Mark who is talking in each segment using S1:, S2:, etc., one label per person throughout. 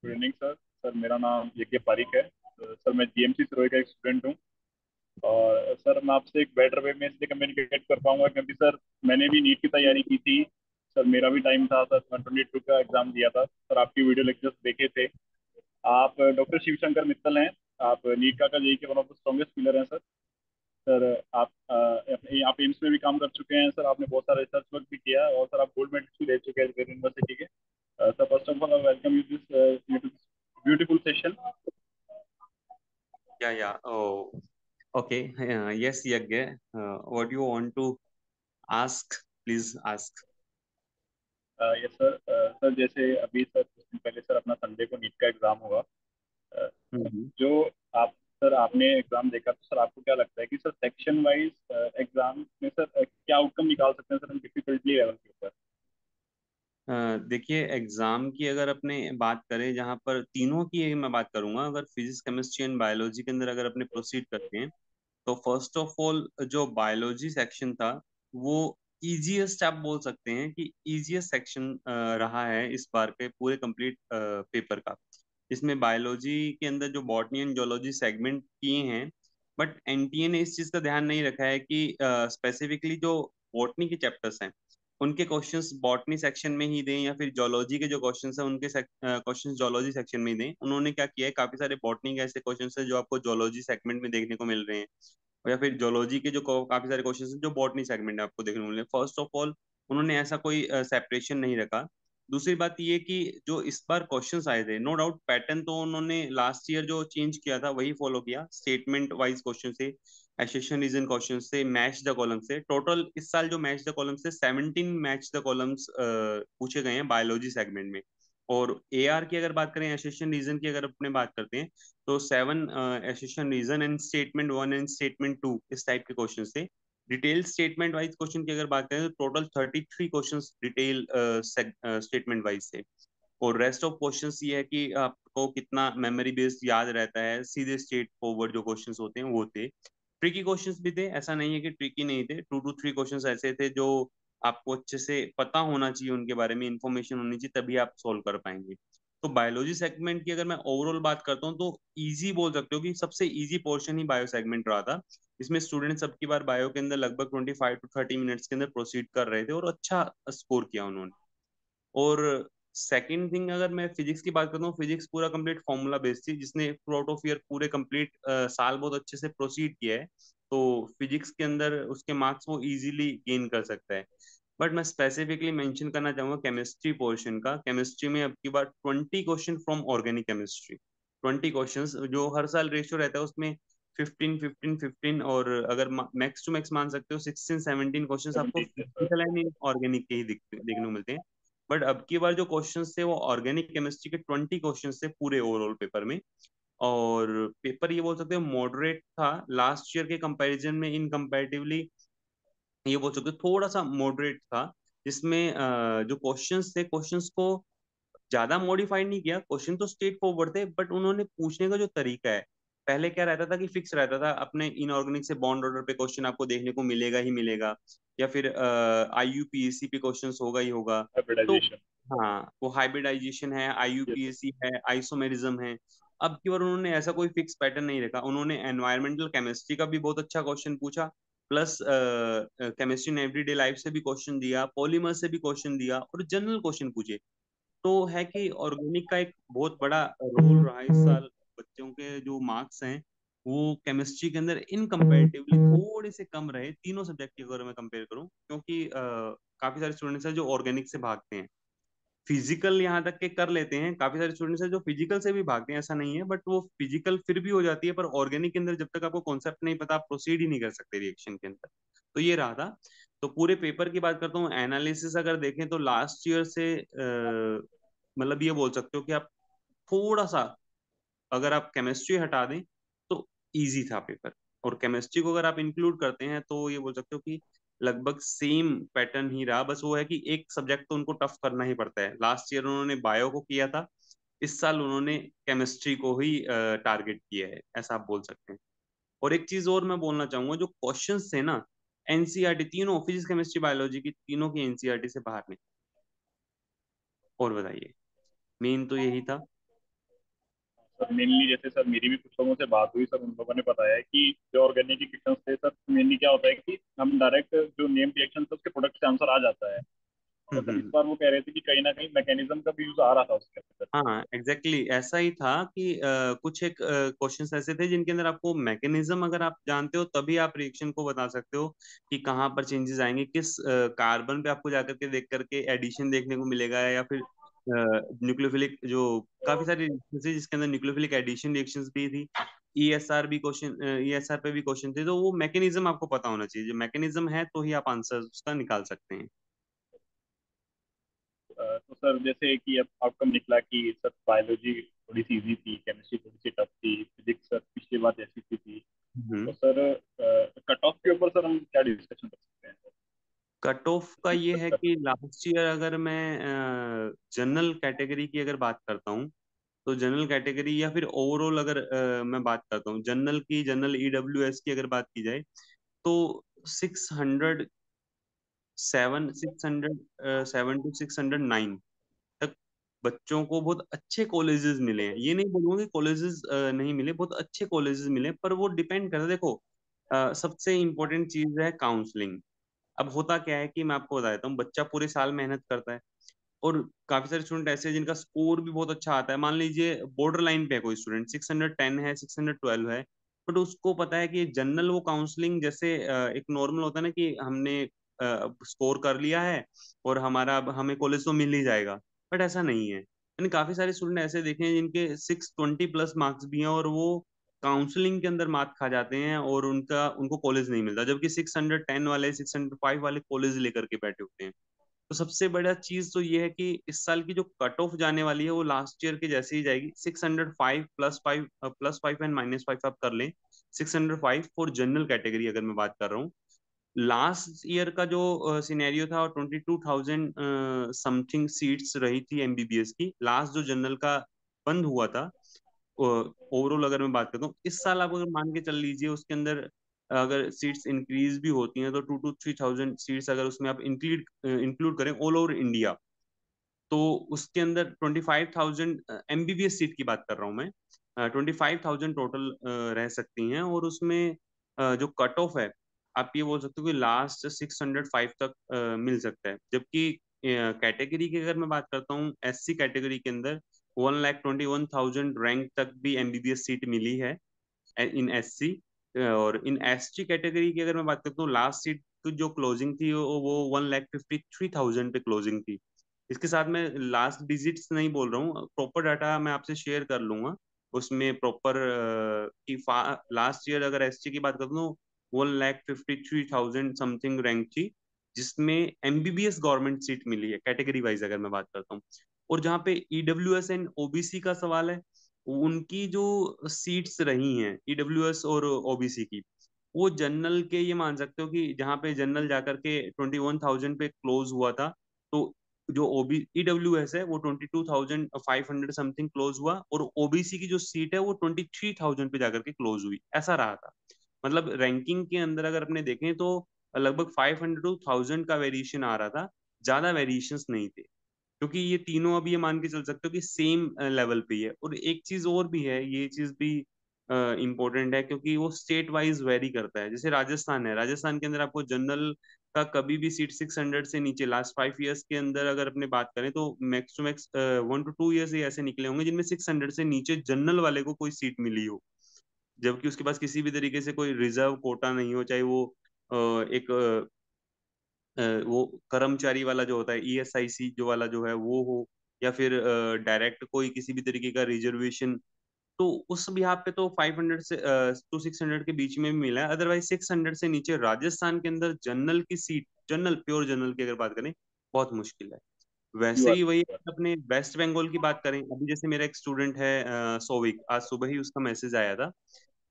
S1: Good evening sir. Sir मेरा नाम यज्ञ पारिक है। सर मैं जीएमसी सिरोही का एक स्टूडेंट हूँ। और सर मैं आपसे एक बेटर वे में इसलिए कम्युनिकेट कर पाऊंगा क्योंकि सर मैंने भी नीट की तैयारी की थी। सर मेरा भी टाइम था सर, मैं 22 का एग्जाम दिया था सर। आपकी वीडियो लेक्चर्स देखे थे। आप डॉक्टर शिवशंकर मित्तल हैं। आप नीट का जेईई के one of the strongest pillar हैं सर। सर आप आप एम्स में भी काम कर चुके हैं सर। आपने बहुत सारा रिसर्च वर्क भी किया है और सर आप गोल्ड मेडल भी ले चुके हैं यूनिवर्सिटी के। Sir first of all I welcome you this beautiful session.
S2: Yeah. Oh, okay. Yes, Yagya. What you want to ask? Please ask.
S1: Yes sir. Sir जैसे अभी सर कुछ दिन पहले सर अपना संडे को नीट का एग्जाम हुआ। अ,
S2: हम्म।
S1: जो आप सर आपने एग्जाम देखा तो सर आपको क्या लगता है कि सर सेक्शन वाइज एग्जाम में सर क्या आउटकम निकाल सकते हैं सर हम डिफिकल्टी लेवल के ऊपर।
S2: देखिए, एग्जाम की अगर अपने बात करें, जहाँ पर तीनों की मैं बात करूंगा, अगर फिजिक्स केमिस्ट्री एंड बायोलॉजी के अंदर अगर अपने प्रोसीड करते हैं, तो फर्स्ट ऑफ ऑल जो बायोलॉजी सेक्शन था वो इजीएस्ट आप बोल सकते हैं कि इजीएस्ट सेक्शन रहा है इस बार के पूरे कंप्लीट पेपर का। इसमें बायोलॉजी के अंदर जो बॉटनी एंड जोलॉजी सेगमेंट किए हैं, बट एनटीए ने इस चीज का ध्यान नहीं रखा है कि स्पेसिफिकली जो बॉटनी के चैप्टर्स हैं उनके क्वेश्चंस बॉटनी सेक्शन में ही दें, या फिर जोलॉजी के जो क्वेश्चंस हैं उनके क्वेश्चंस जोलॉजी सेक्शन में ही दें। उन्होंने क्या किया है, काफी सारे बॉटनी के ऐसे क्वेश्चंस हैं जो आपको जोलॉजी सेगमेंट में देखने को मिल रहे हैं, और या फिर जोलॉजी के जो काफी सारे क्वेश्चंस हैं जो बॉटनी सेगमेंट में आपको देखने को मिल रहे हैं। फर्स्ट ऑफ ऑल उन्होंने ऐसा कोई सेपरेशन नहीं रखा। दूसरी बात ये कि जो इस बार क्वेश्चंस आए थे, नो डाउट पैटर्न तो उन्होंने लास्ट ईयर जो चेंज किया था वही फॉलो किया, स्टेटमेंट वाइज क्वेश्चन से, एसेशन रीजन क्वेश्चन से, मैच द कॉलम से। टोटल इस साल जो मैच द कॉलम से 17 मैच द कॉलम्स पूछे गए हैं बायोलॉजी सेगमेंट में। और एआर की अगर बात करें, एसेशन रीजन की अगर अपने बात करते हैं, तो 7 assertion reason and statement 1 and statement 2 इस टाइप के क्वेश्चन थे। डिटेल स्टेटमेंट वाइज क्वेश्चन की अगर बात करें तो total 33 questions detail statement wise थे। और रेस्ट ऑफ क्वेश्चंस ये है कि आपको कितना मेमोरी बेस्ड याद रहता है, सीधे स्ट्रेट फॉरवर्ड जो क्वेश्चंस होते हैं वो थे। ट्रिकी क्वेश्चंस भी थे, ऐसा नहीं है कि ट्रिकी नहीं थे। 2 to 3 क्वेश्चंस ऐसे थे जो आपको अच्छे से पता होना चाहिए, उनके बारे में इंफॉर्मेशन होनी चाहिए, तभी आप सोल्व कर पाएंगे। तो बायोलॉजी सेगमेंट की अगर मैं ओवरऑल बात करता हूँ तो इजी बोल सकते हो कि सबसे इजी पोर्शन ही बायो सेगमेंट रहा था। इसमें स्टूडेंट सबकी बार बायो के अंदर लगभग 25 to 30 मिनट्स के अंदर प्रोसीड कर रहे थे और अच्छा स्कोर किया उन्होंने। और सेकंड थिंग, अगर मैं फिजिक्स की बात करता हूँ, फिजिक्स पूरा कंप्लीट फॉर्मूला बेस्ड थी, जिसने थ्रू आउट ऑफ ईयर पूरे कंप्लीट साल बहुत अच्छे से प्रोसीड किया है। तो फिजिक्स के अंदर उसके मार्क्स वो इजीली गेन कर सकता है। बट मैं स्पेसिफिकली मेंशन करना चाहूंगा केमिस्ट्री पोर्शन का। केमिस्ट्री में अब की बार 20 question from organic chemistry, 20 questions जो हर साल रेशियो रहता है उसमें 15 15 15, और अगर मैक्स टू मैक्स मान सकते हो 16 17 क्वेश्चंस आपको
S1: 17 है सर।
S2: फिजिकल एंड ऑर्गेनिक के ही देखने को मिलते हैं। बट अब की बार जो क्वेश्चंस थे वो ऑर्गेनिक केमिस्ट्री के 20 क्वेश्चंस थे पूरे ओवरऑल पेपर में। और पेपर ये बोल सकते हो मॉडरेट था लास्ट ईयर के कंपैरिजन में, इन कंपैरेटिवली ये बोल सकते हो थोड़ा सा मॉडरेट था। जिसमें जो क्वेश्चंस थे, क्वेश्चंस को ज्यादा मॉडिफाई नहीं किया, क्वेश्चन तो स्ट्रेट फॉरवर्ड थे, बट उन्होंने पूछने का जो तरीका है, पहले क्या रहता था कि फिक्स रहता था अपने इनऑर्गेनिक से बॉन्ड ऑर्डर पे क्वेश्चन आपको देखने को मिलेगा ही मिलेगा, या फिर आईयूपीएसी पे क्वेश्चन होगा ही होगा। तो
S1: हाइब्रिडाइजेशन।
S2: हाँ, वो हाइब्रिडाइजेशन है,
S1: यस सर।
S2: आईयूपीएसी है, आइसोमेरिज्म है। अब की बार उन्होंने ऐसा कोई फिक्स पैटर्न नहीं रखा, उन्होंने एनवायरमेंटल केमिस्ट्री का भी बहुत अच्छा क्वेश्चन पूछा, plus chemistry in everyday life से भी क्वेश्चन दिया, पॉलीमर से भी क्वेश्चन दिया, और जनरल क्वेश्चन पूछे। तो है कि ऑर्गेनिक का एक बहुत बड़ा रोल रहा है इस साल। बच्चों के जो मार्क्स हैं वो केमिस्ट्री के अंदर इन कंपेरेटिवली थोड़े से कम रहे, तीनों सब्जेक्ट की अगर मैं कंपेयर करूं, क्योंकि काफी सारे स्टूडेंट्स हैं जो ऑर्गेनिक से भागते हैं, फिजिकल यहाँ तक के कर लेते हैं। काफी सारे स्टूडेंट्स हैं जो फिजिकल से भी भागते हैं, ऐसा नहीं है, बट वो फिजिकल फिर भी हो जाती है, पर ऑर्गेनिक के अंदर जब तक आपको कॉन्सेप्ट नहीं पता आप प्रोसीड ही नहीं कर सकते रिएक्शन के अंदर। तो ये रहा था। तो पूरे पेपर की बात करता हूँ, एनालिसिस अगर देखें तो लास्ट ईयर से मतलब ये बोल सकते हो कि आप थोड़ा सा, अगर आप केमिस्ट्री हटा दें तो इजी था पेपर, और केमिस्ट्री को अगर आप इंक्लूड करते हैं तो ये बोल सकते हो कि लगभग सेम पैटर्न ही रहा। बस वो है कि एक सब्जेक्ट तो उनको टफ करना ही पड़ता है। लास्ट ईयर उन्होंने बायो को किया था, इस साल उन्होंने केमिस्ट्री को ही टारगेट किया है, ऐसा आप बोल सकते हैं। और एक चीज और मैं बोलना चाहूंगा, जो क्वेश्चंस थे ना, एनसीईआरटी तीनों, फिजिक्स केमिस्ट्री बायोलॉजी की तीनों की एनसीईआरटी से बाहर नहीं। और बताइए, मेन तो यही था।
S1: सर मेनली जैसे सर मेरी भी कुछ लोगों से बात हुई सर, उन लोगों ने बताया कि जो ऑर्गेनिक क्वेश्चन थे सर, मेनली क्या होता है कि हम डायरेक्ट जो नेम रिएक्शन से उसके प्रोडक्ट से आंसर आ जाता है। और सर इस
S2: हम्म।
S1: बार वो कह रहे थे कि कहीं ना कहीं मैकेनिज्म का भी यूज आ रहा था उसके अंदर।
S2: हाँ एग्जैक्टली ऐसा ही था कि कुछ एक क्वेश्चंस ऐसे थे जिनके अंदर आपको मैकेनिज्म अगर आप जानते हो तभी आप रिएक्शन को बता सकते हो कि कहाँ पर चेंजेस आएंगे, किस कार्बन पे आपको जाकर के देख करके एडिशन देखने को मिलेगा, या फिर न्यूक्लियोफिलिक जो काफी सारी reactions थी जिसके अंदर न्यूक्लियोफिलिक एडिशन रिएक्शंस भी थी। ईएसआर भी क्वेश्चन, ईएसआर पे भी क्वेश्चन थे, तो वो मैकेनिज्म आपको पता होना चाहिए। जो मैकेनिज्म है तो ही आप आंसर उसका निकाल सकते हैं।
S1: तो सर जैसे कि अब आउटकम निकला कि सर बायोलॉजी थोड़ी सी इजी थी, केमिस्ट्री थोड़ी सी टफ थी, फिजिक्स सर पिछली बार जैसी थी। तो
S2: हम्म।
S1: सर कट ऑफ के ऊपर सर हम क्या डिस्कशन कर सकते हैं
S2: कट ऑफ का
S1: कि
S2: ये
S1: सर
S2: है
S1: कट।
S2: कि लास्ट ईयर अगर मैं जनरल कैटेगरी की अगर बात करता हूँ, तो जनरल कैटेगरी या फिर ओवरऑल अगर मैं बात करता हूँ जनरल की, जनरल ईडब्ल्यूएस की अगर बात की जाए, तो 600 607 टू 609 तक बच्चों को बहुत अच्छे कॉलेजेस मिले हैं। ये नहीं बोलूंगा कि कॉलेजेस नहीं मिले, बहुत अच्छे कॉलेजेस मिले, पर वो डिपेंड करता है। देखो सबसे इम्पोर्टेंट चीज है काउंसलिंग। अब होता क्या है कि मैं आपको बता देता हूँ, बच्चा पूरे साल मेहनत करता है, और काफी सारे स्टूडेंट ऐसे हैं जिनका स्कोर भी बहुत अच्छा आता है। मान लीजिए बॉर्डर लाइन पे है कोई स्टूडेंट, 610 है, 612 है, बट उसको पता है कि जनरल वो काउंसलिंग जैसे एक नॉर्मल होता है ना कि हमने स्कोर कर लिया है और हमारा अब हमें कॉलेज तो मिल ही जाएगा, बट ऐसा नहीं है। यानी काफी सारे स्टूडेंट ऐसे देखे हैं जिनके 620 प्लस मार्क्स भी हैं और वो काउंसलिंग के अंदर मार्क्स खा जाते हैं और उनका उनको कॉलेज नहीं मिलता, जबकि 610 वाले, 605 वाले कॉलेज लेकर के बैठे होते हैं। तो सबसे बड़ा चीज तो ये है कि इस साल की जो कट ऑफ जाने वाली है वो लास्ट ईयर के जैसे ही जाएगी। 605 +5 एंड -5 आप कर लें, 605 फॉर जनरल कैटेगरी अगर मैं बात कर रहा हूँ। लास्ट ईयर का जो सिनेरियो था, 22,000 समथिंग सीट्स रही थी एमबीबीएस की, लास्ट जो जनरल का बंद हुआ था। ओवरऑल अगर मैं बात करता हूँ, इस साल आप अगर मान के चल लीजिए उसके अंदर अगर सीट्स इंक्रीज भी होती हैं तो 2 to 3 thousand सीट्स अगर उसमें आप इंक्लूड इंक्लूड करें ऑल ओवर इंडिया, तो उसके अंदर 25,000 एमबीबीएस सीट की बात कर रहा हूँ मैं, 25,000 टोटल रह सकती हैं। और उसमें जो कट ऑफ है, आप ये बोल सकते हो कि लास्ट 605 तक मिल सकता है। जबकि कैटेगरी की अगर मैं बात करता हूँ, एससी कैटेगरी के अंदर 1,21,000 रैंक तक भी एमबीबीएस सीट मिली है इन एससी। और इन एसटी कैटेगरी की अगर मैं बात करता हूँ, लास्ट सीट जो क्लोजिंग थी वो 1,53,000 पे क्लोजिंग थी। इसके साथ मैं लास्ट डिजिट्स नहीं बोल रहा हूँ, प्रॉपर डाटा मैं आपसे शेयर कर लूंगा। उसमें प्रॉपर की लास्ट ईयर अगर एसटी की बात करूँ तो 1,53,000 समथिंग रैंक थी, जिसमें एमबीबीएस गवर्नमेंट सीट मिली है कैटेगरी वाइज अगर मैं बात करता हूँ। और जहाँ पे ईडब्ल्यूएस एंड ओबीसी का सवाल है, उनकी जो सीट्स रही हैं ईडब्ल्यूएस और ओबीसी की, वो जनरल के ये मान सकते हो कि जहाँ पे जनरल जाकर के 21,000 पे क्लोज हुआ था, तो जो ओबी ईडब्ल्यूएस है वो 22,500 समथिंग क्लोज हुआ, और ओबीसी की जो सीट है वो 23,000 पे जाकर के क्लोज हुई, ऐसा रहा था। मतलब रैंकिंग के अंदर अगर अपने देखें तो लगभग 500 to 1,000 का वेरिएशन आ रहा था, ज्यादा वेरिएशंस नहीं थे। क्योंकि ये तीनों अब ये मान के चल सकते हो कि सेम लेवल पे ही है। और एक चीज और भी है, ये चीज भी इम्पोर्टेंट है, क्योंकि वो स्टेट वाइज वेरी करता है। जैसे राजस्थान है, राजस्थान के अंदर आपको जनरल का कभी भी सीट 600 से नीचे लास्ट 5 ईयर्स के अंदर अगर अपने बात करें तो max to max 1 to 2 years ही ऐसे निकले होंगे जिनमें 600 से नीचे जनरल वाले को कोई सीट मिली हो, जबकि उसके पास किसी भी तरीके से कोई रिजर्व कोटा नहीं हो, चाहे वो एक वो कर्मचारी वाला जो होता है ईएसआईसी जो वाला जो है वो हो, या फिर डायरेक्ट कोई किसी भी तरीके का रिजर्वेशन। तो उस बिहाफ पे तो 500 से टू 600 के बीच में भी मिला है। अदरवाइज 600 से नीचे राजस्थान के अंदर जनरल की सीट, जनरल प्योर जनरल की अगर बात करें, बहुत मुश्किल है। वैसे ही वही अपने वेस्ट बंगाल की बात करें, अभी जैसे मेरा एक स्टूडेंट है सोविक, आज सुबह ही उसका मैसेज आया था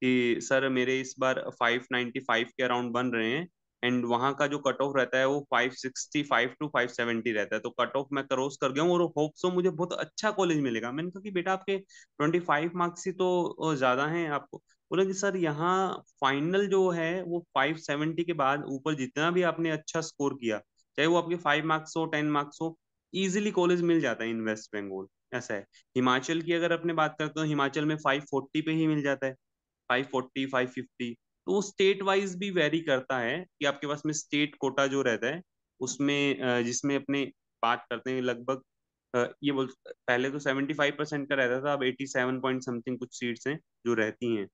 S2: कि सर मेरे इस बार 595 के अराउंड बन रहे हैं, एंड वहां का जो कट ऑफ रहता है वो 565 to 570 रहता है, तो कट ऑफ मैं क्रॉस कर गया हूँ और होप सो मुझे बहुत अच्छा कॉलेज मिलेगा। मैंने कहा कि बेटा आपके 25 मार्क्स ही तो ज्यादा हैं आपको। बोले कि सर यहाँ फाइनल जो है वो 570 के बाद ऊपर जितना भी आपने अच्छा स्कोर किया, चाहे वो आपके 5 मार्क्स हो 10 मार्क्स हो, इजिली कॉलेज मिल जाता है इन वेस्ट बंगाल। ऐसा है। हिमाचल की अगर अपने बात करते हो, हिमाचल में 540 पे ही मिल जाता है, 540 550। तो स्टेट वाइज भी वेरी करता है कि आपके पास में स्टेट कोटा जो रहता है उसमें जिसमें अपने बात करते हैं लगभग ये बोल, पहले तो 75% का रहता था, अब 87 पॉइंट समथिंग कुछ सीट्स हैं जो रहती हैं।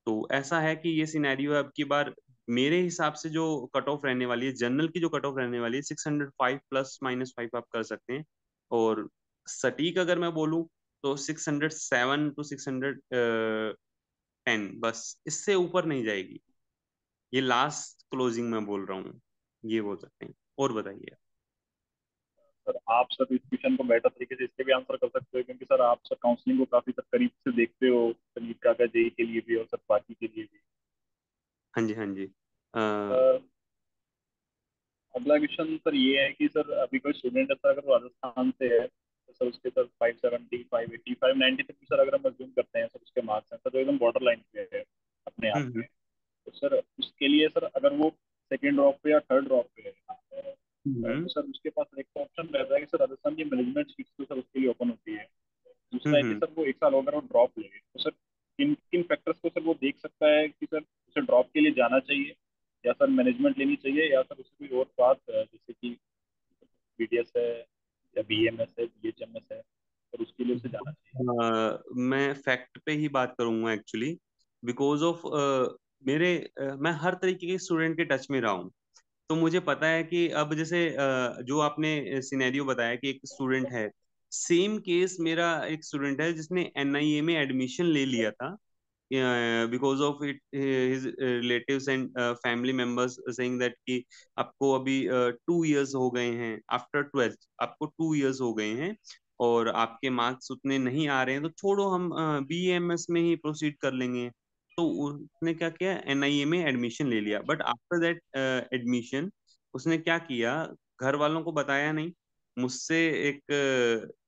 S2: तो ऐसा है कि ये सिनेरियो है अब की बार। मेरे हिसाब से जो कट ऑफ रहने वाली है जनरल की, जो कट ऑफ रहने वाली है 605 +-5 आप कर सकते हैं। और सटीक अगर मैं बोलूं तो 607 to 610, बस इससे ऊपर नहीं जाएगी। ये लास्ट क्लोजिंग में बोल रहा हूँ, ये बोल सकते हैं। और बताइए।
S1: सर आप सर इस क्वेश्चन को बेटर तरीके से इसके भी आंसर कर सकते हो, क्योंकि सर आप सर काउंसलिंग को काफी सर करीब से देखते हो, नीट का जेई के लिए भी और सर बाकी के लिए भी।
S2: हाँ जी, हाँ जी।
S1: सर अगला क्वेश्चन सर ये है कि सर अभी कोई स्टूडेंट है सर, अगर वो राजस्थान से है तो सर उसके सर 570 580 590 तक भी सर अगर हम अज्यूम करते हैं सर उसके मार्क्स हैं सर, जो एकदम बॉर्डर लाइन पे है अपने आप
S2: हम्म
S1: में, तो सर उसके लिए सर अगर वो सेकेंड ड्रॉप पे या थर्ड ड्रॉप पे है
S2: हम्म
S1: तो सर उसके पास एक ऑप्शन रहता है कि सर राजस्थान की मैनेजमेंट सीट्स तो सर उसके लिए ओपन होती है। दूसरा है कि
S2: हम्म
S1: सर वो एक साल अगर वो ड्रॉप ले तो सर किन किन फैक्टर्स को सर वो देख सकता है कि सर उसे ड्रॉप के लिए जाना चाहिए, या सर मैनेजमेंट लेनी चाहिए, या सर उसे कोई और पाथ जैसे कि बीडीएस है या बीएमएस है बीएचएमएस है, और उसके लिए उसे जाना चाहिए।
S2: मैं फैक्ट पे ही बात करूंगा एक्चुअली, बिकॉज ऑफ मेरे मैं हर तरीके के स्टूडेंट के टच में रहा हूँ। तो मुझे पता है कि अब जैसे जो आपने सिनेरियो बताया कि एक स्टूडेंट है, सेम केस मेरा एक स्टूडेंट है जिसने एनआईए में एडमिशन ले लिया था because of it his relatives and family members saying that कि आपको अभी 2 इयर्स हो गए हैं आफ्टर 12th, आपको 2 इयर्स हो गए हैं और आपके मार्क्स उतने नहीं आ रहे हैं, तो छोड़ो हम बीएमएस में ही प्रोसीड कर लेंगे। तो उसने क्या किया, एनआईए में एडमिशन ले लिया, बट आफ्टर दैट एडमिशन उसने क्या किया, घर वालों को बताया नहीं, मुझसे एक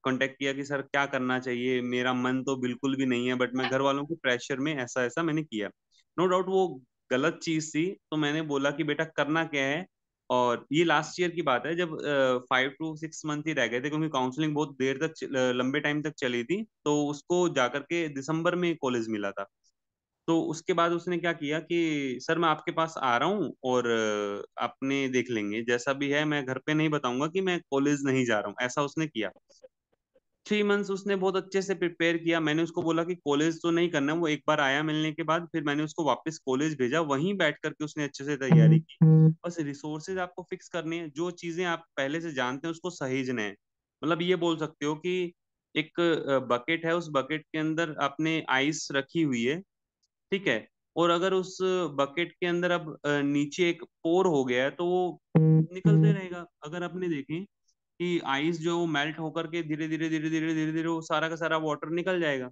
S2: कांटेक्ट किया कि सर क्या करना चाहिए, मेरा मन तो बिल्कुल भी नहीं है, बट मैं घर वालों के प्रेशर में ऐसा ऐसा मैंने किया। नो डाउट वो गलत चीज थी, तो मैंने बोला कि बेटा करना क्या है। और ये लास्ट ईयर की बात है जब 5 to 6 मंथ ही रह गए थे, क्योंकि काउंसलिंग बहुत देर तक लंबे टाइम तक चली थी, तो उसको जाकर के दिसंबर में कॉलेज मिला था। तो उसके बाद उसने क्या किया कि सर मैं आपके पास आ रहा हूँ और आपने देख लेंगे जैसा भी है, मैं घर पे नहीं बताऊंगा कि मैं कॉलेज नहीं जा रहा हूँ, ऐसा उसने किया। 3 मंथ्स उसने बहुत अच्छे से प्रिपेयर किया। मैंने उसको बोला कि कॉलेज तो नहीं करना, वो एक बार आया मिलने के बाद, फिर मैंने उसको वापस कॉलेज भेजा, वहीं बैठ करके उसने अच्छे से तैयारी की। बस रिसोर्सेज आपको फिक्स करने हैं, जो चीजें आप पहले से जानते हैं उसको सहेजना है। मतलब ये बोल सकते हो कि एक बकेट है, उस बकेट के अंदर आपने आइस रखी हुई है, ठीक है, और अगर उस बकेट के अंदर अब नीचे एक पोर हो गया है तो वो निकलते रहेगा। अगर आपने देखें कि आइस जो वो मेल्ट होकर के धीरे धीरे धीरे धीरे धीरे धीरे वो सारा का सारा वाटर निकल जाएगा।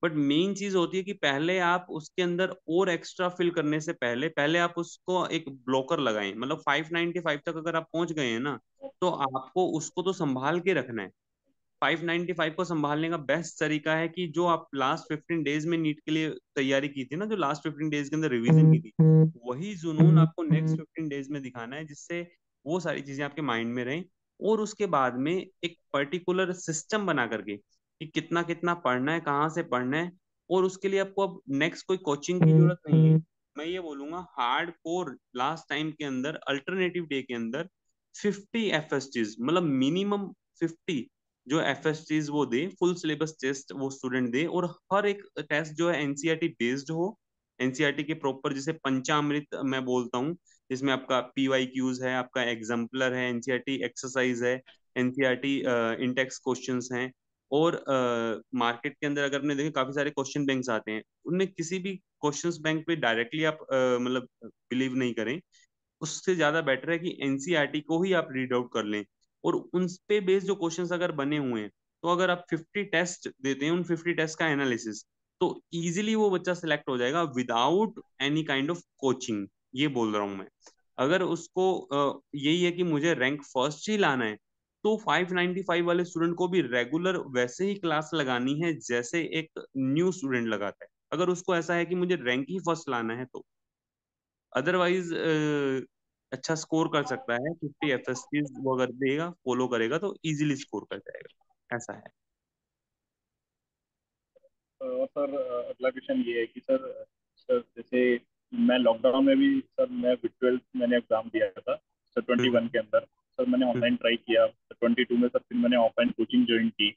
S2: बट मेन चीज होती है कि पहले आप उसके अंदर और एक्स्ट्रा फिल करने से पहले पहले आप उसको एक ब्लॉकर लगाएं। मतलब 595 तक अगर आप पहुंच गए हैं ना, तो आपको उसको तो संभाल के रखना है। 595 को संभालने का बेस्ट तरीका है कि जो आप लास्ट 15 डेज में नीट के लिए तैयारी की थी ना, जो लास्ट 15 डेज के अंदर रिवीजन की थी, वही जुनून आपको नेक्स्ट 15 डेज में दिखाना है, जिससे वो सारी चीजें आपके माइंड में रहें। और उसके बाद में एक पर्टिकुलर सिस्टम बना करके कि कितना कितना पढ़ना है, कहाँ से पढ़ना है। और उसके लिए आपको अब नेक्स्ट कोई कोचिंग की जरूरत नहीं है। मैं ये बोलूंगा हार्ड कोर लास्ट टाइम के अंदर अल्टरनेटिव डे के अंदर 50 FSTs, मतलब मिनिमम 50 जो FSTs वो दे, फुल सिलेबस टेस्ट वो स्टूडेंट दे, और हर एक टेस्ट जो है एनसीईआरटी बेस्ड हो। एनसीईआरटी के प्रॉपर जिसे पंचामृत मैं बोलता हूँ, जिसमें आपका PYQs है, आपका एग्जाम्पलर है, एनसीईआरटी एक्सरसाइज है, एनसीईआरटी इंटेक्स क्वेश्चंस हैं। और मार्केट के अंदर अगर आपने देखे काफी सारे क्वेश्चन बैंक्स आते हैं, उनमें किसी भी क्वेश्चंस बैंक पे डायरेक्टली आप मतलब बिलीव नहीं करें। उससे ज्यादा बेटर है कि एनसीईआरटी को ही आप रीड आउट कर लें, और उन पे बेस्ड जो क्वेश्चंस अगर बने हुए हैं, तो अगर आप 50 टेस्ट देते हैं, उन 50 टेस्ट का एनालिसिस, तो इजीली वो बच्चा सिलेक्ट हो जाएगा without any kind of coaching. ये बोल रहा हूँ मैं। अगर उसको यही है कि मुझे रैंक फर्स्ट ही लाना है, तो 595 वाले स्टूडेंट को भी रेगुलर वैसे ही क्लास लगानी है जैसे एक न्यू स्टूडेंट लगाता है, अगर उसको ऐसा है कि मुझे रैंक ही फर्स्ट लाना है तो। अदरवाइज अच्छा स्कोर कर सकता है 50 FSTs, वो अगर देगा फॉलो करेगा तो इजीली स्कोर कर जाएगा। ऐसा है।
S1: और सर अगला क्वेश्चन ये है कि सर सर जैसे मैं लॉकडाउन में भी सर मैं ट्वेल्थ मैंने एग्जाम दिया था सर ट्वेंटी
S2: हम्म
S1: वन के अंदर। सर मैंने
S2: हम्म
S1: ऑनलाइन ट्राई किया 22 में सर, फिर मैंने ऑफलाइन कोचिंग ज्वाइन की।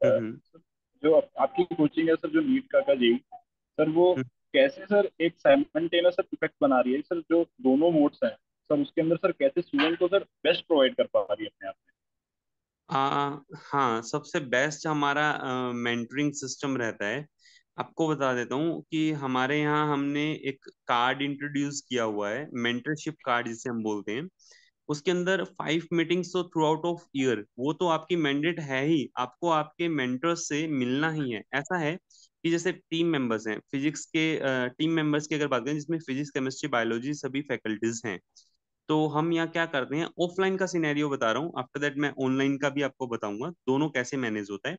S2: हम्म
S1: सर, जो आपकी कोचिंग है सर, जो नीट का जी सर, वो
S2: हम्म।
S1: कैसे सर एक साइमल्टेनियस सर इफेक्ट बना रही है सर, जो दोनों मोड्स हैं सर उसके अंदर सर कैसे स्टूडेंट को सर बेस्ट प्रोवाइड कर पा रही है अपने आप
S2: हाँ, सबसे बेस्ट हमारा मेंटरिंग सिस्टम रहता है। आपको बता देता हूँ कि हमारे यहाँ हमने एक कार्ड इंट्रोड्यूस किया हुआ है, मेंटरशिप कार्ड जिसे हम बोलते हैं। उसके अंदर 5 मीटिंग्स तो थ्रू आउट ऑफ ईयर, वो तो आपकी मैंडेट है ही, आपको आपके मेंटर से मिलना ही है। ऐसा है कि जैसे टीम मेंबर्स हैं, फिजिक्स के टीम मेंबर्स की अगर बात करें, जिसमें फिजिक्स केमिस्ट्री बायोलॉजी सभी फैकल्टीज हैं, तो हम यहाँ क्या करते हैं, ऑफलाइन का सिनेरियो बता रहा हूँ, आफ्टर दैट मैं ऑनलाइन का भी आपको बताऊंगा दोनों कैसे मैनेज होता है।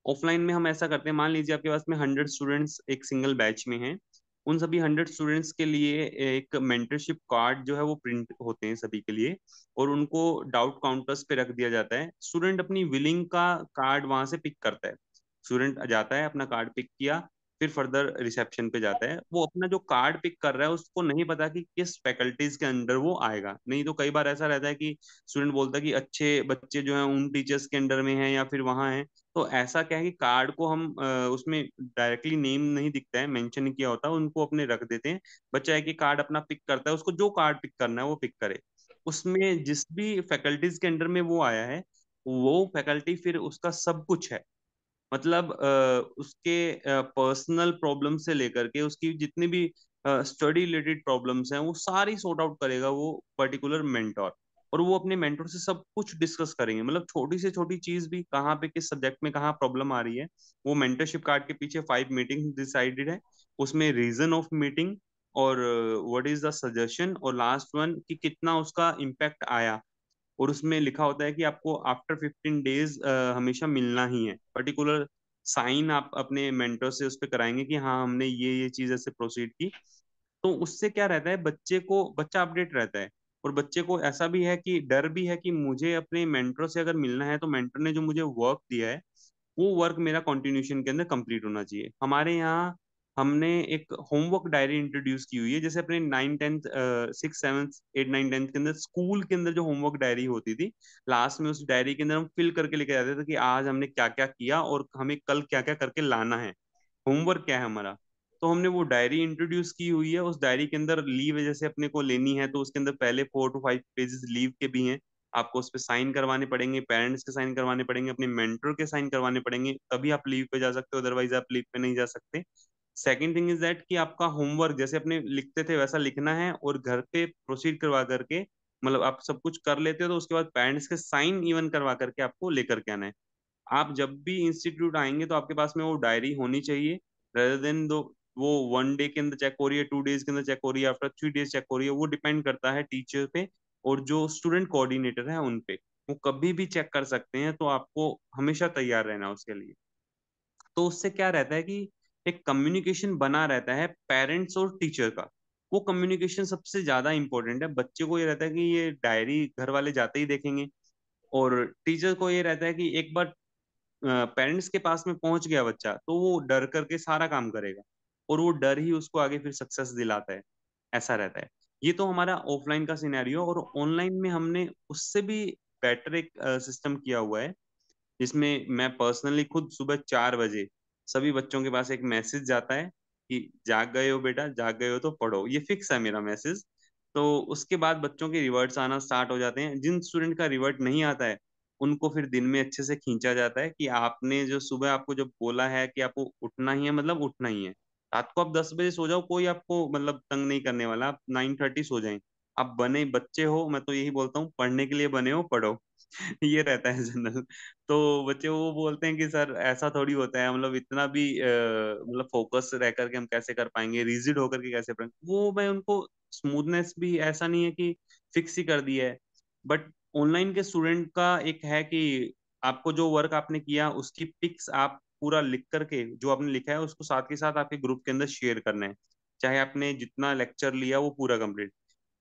S2: ऑफलाइन में हम ऐसा करते हैं, मान लीजिए आपके पास में 100 स्टूडेंट्स एक सिंगल बैच में हैं। उन सभी 100 स्टूडेंट्स के लिए एक मेंटरशिप कार्ड जो है वो प्रिंट होते हैं सभी के लिए, और उनको डाउट काउंटर्स पे रख दिया जाता है। स्टूडेंट अपनी विलिंग का कार्ड वहां से पिक करता है। स्टूडेंट जाता है, अपना कार्ड पिक किया, फिर फर्दर रिसेप्शन पे जाता है। वो अपना जो कार्ड पिक कर रहा है उसको नहीं पता कि किस फैकल्टीज के अंडर वो आएगा। नहीं तो कई बार ऐसा रहता है कि स्टूडेंट बोलता है कि अच्छे बच्चे जो हैं उन टीचर्स के अंडर में हैं या फिर वहाँ हैं। तो ऐसा क्या है कि कार्ड को हम उसमें डायरेक्टली नेम नहीं दिखता है, मेंशन नहीं किया होता, उनको अपने रख देते हैं। बच्चा है कि कार्ड अपना पिक करता है, उसको जो कार्ड पिक करना है वो पिक करे। उसमें जिस भी फैकल्टीज के अंडर में वो आया है, वो फैकल्टी फिर उसका सब कुछ है। मतलब उसके पर्सनल प्रॉब्लम से लेकर के उसकी जितनी भी स्टडी रिलेटेड प्रॉब्लम्स हैं वो सारी सॉर्ट आउट करेगा वो पर्टिकुलर मेंटोर। और वो अपने मेंटोर से सब कुछ डिस्कस करेंगे, मतलब छोटी से छोटी चीज भी, कहाँ पे किस सब्जेक्ट में कहाँ प्रॉब्लम आ रही है। वो मेंटरशिप कार्ड के पीछे 5 मीटिंग डिसाइडेड है, उसमें रीजन ऑफ मीटिंग, और व्हाट इज द सजेशन, और लास्ट वन कि कितना उसका इम्पैक्ट आया। और उसमें लिखा होता है कि आपको आफ्टर 15 डेज हमेशा मिलना ही है। पर्टिकुलर साइन आप अपने मेंटर से उस पर कराएंगे कि हाँ हमने ये चीज ऐसे प्रोसीड की। तो उससे क्या रहता है, बच्चा अपडेट रहता है। और बच्चे को ऐसा भी है कि डर भी है कि मुझे अपने मेंटर से अगर मिलना है तो मेंटर ने जो मुझे वर्क दिया है वो वर्क मेरा कंटिन्यूशन के अंदर कंप्लीट होना चाहिए। हमारे यहाँ हमने एक होमवर्क डायरी इंट्रोड्यूस की हुई है, जैसे अपने 9 10 6 7 8 9 10 के अंदर स्कूल के अंदर जो होमवर्क डायरी होती थी, लास्ट में उस डायरी के अंदर हम फिल करके लेके जाते थे कि आज हमने क्या क्या किया और हमें कल क्या क्या करके लाना है, होमवर्क क्या है हमारा। तो हमने वो डायरी इंट्रोड्यूस की हुई है। उस डायरी के अंदर लीव जैसे अपने को लेनी है तो उसके अंदर पहले 4 to 5 पेजेस लीव के भी हैं। आपको उस पर साइन करवाने पड़ेंगे, पेरेंट्स के साइन करवाने पड़ेंगे, अपने मेंटर के साइन करवाने पड़ेंगे, तभी आप लीव पे जा सकते हो, अदरवाइज आप लीव पे नहीं जा सकते। सेकेंड थिंग इज दैट कि आपका होमवर्क जैसे अपने लिखते थे वैसा लिखना है, और घर पे प्रोसीड करवा करके, मतलब आप सब कुछ कर लेते हो तो उसके बाद पेरेंट्स के साइन इवन करवा करके आपको लेकर के आना है। आप जब भी इंस्टीट्यूट आएंगे तो आपके पास में वो डायरी होनी चाहिए, रेदर देन दो वो 1 डे के अंदर चेक हो रही है, 2 डेज के अंदर चेक हो रही है, आफ्टर 3 डेज चेक हो रही है, वो डिपेंड करता है टीचर पे और जो स्टूडेंट कोऑर्डिनेटर है उन पे। वो कभी भी चेक कर सकते हैं, तो आपको हमेशा तैयार रहना है उसके लिए। तो उससे क्या रहता है कि एक कम्युनिकेशन बना रहता है पेरेंट्स और टीचर का। वो कम्युनिकेशन सबसे ज्यादा इंपॉर्टेंट है। बच्चे को ये रहता है कि ये डायरी घर वाले जाते ही देखेंगे, और टीचर को ये रहता है कि एक बार पेरेंट्स के पास में पहुंच गया बच्चा तो वो डर करके सारा काम करेगा, और वो डर ही उसको आगे फिर सक्सेस दिलाता है। ऐसा रहता है। ये तो हमारा ऑफलाइन का सिनेरियो। और ऑनलाइन में हमने उससे भी बेटर एक सिस्टम किया हुआ है, जिसमें मैं पर्सनली खुद सुबह 4 बजे सभी बच्चों के पास एक मैसेज जाता है कि जाग गए हो बेटा, जाग गए हो तो पढ़ो। ये फिक्स है मेरा मैसेज। तो उसके बाद बच्चों के रिवर्ट्स आना स्टार्ट हो जाते हैं। जिन स्टूडेंट का रिवर्ट नहीं आता है उनको फिर दिन में अच्छे से खींचा जाता है कि आपने जो सुबह आपको जब बोला है कि आपको उठना ही है, मतलब उठना ही है। रात को आप 10 बजे सो जाओ, कोई आपको मतलब तंग नहीं करने वाला। आप 9:30 सो जाएं। आप बने बच्चे हो, मैं तो यही बोलता हूँ, पढ़ने के लिए बने हो, पढ़ो। ये रहता है जनरल। तो बच्चे वो बोलते हैं कि सर ऐसा थोड़ी होता है, मतलब इतना भी मतलब फोकस रह करके हम कैसे कर पाएंगे, रिजिड होकर के कैसे पढ़ेंगे। वो मैं उनको स्मूथनेस भी ऐसा नहीं है कि फिक्स ही कर दिया है। बट ऑनलाइन के स्टूडेंट का एक है कि आपको जो वर्क आपने किया उसकी पिक्स आप पूरा लिख करके, जो आपने लिखा है उसको साथ के साथ आपके ग्रुप के अंदर शेयर करना है। चाहे आपने जितना लेक्चर लिया वो पूरा कंप्लीट।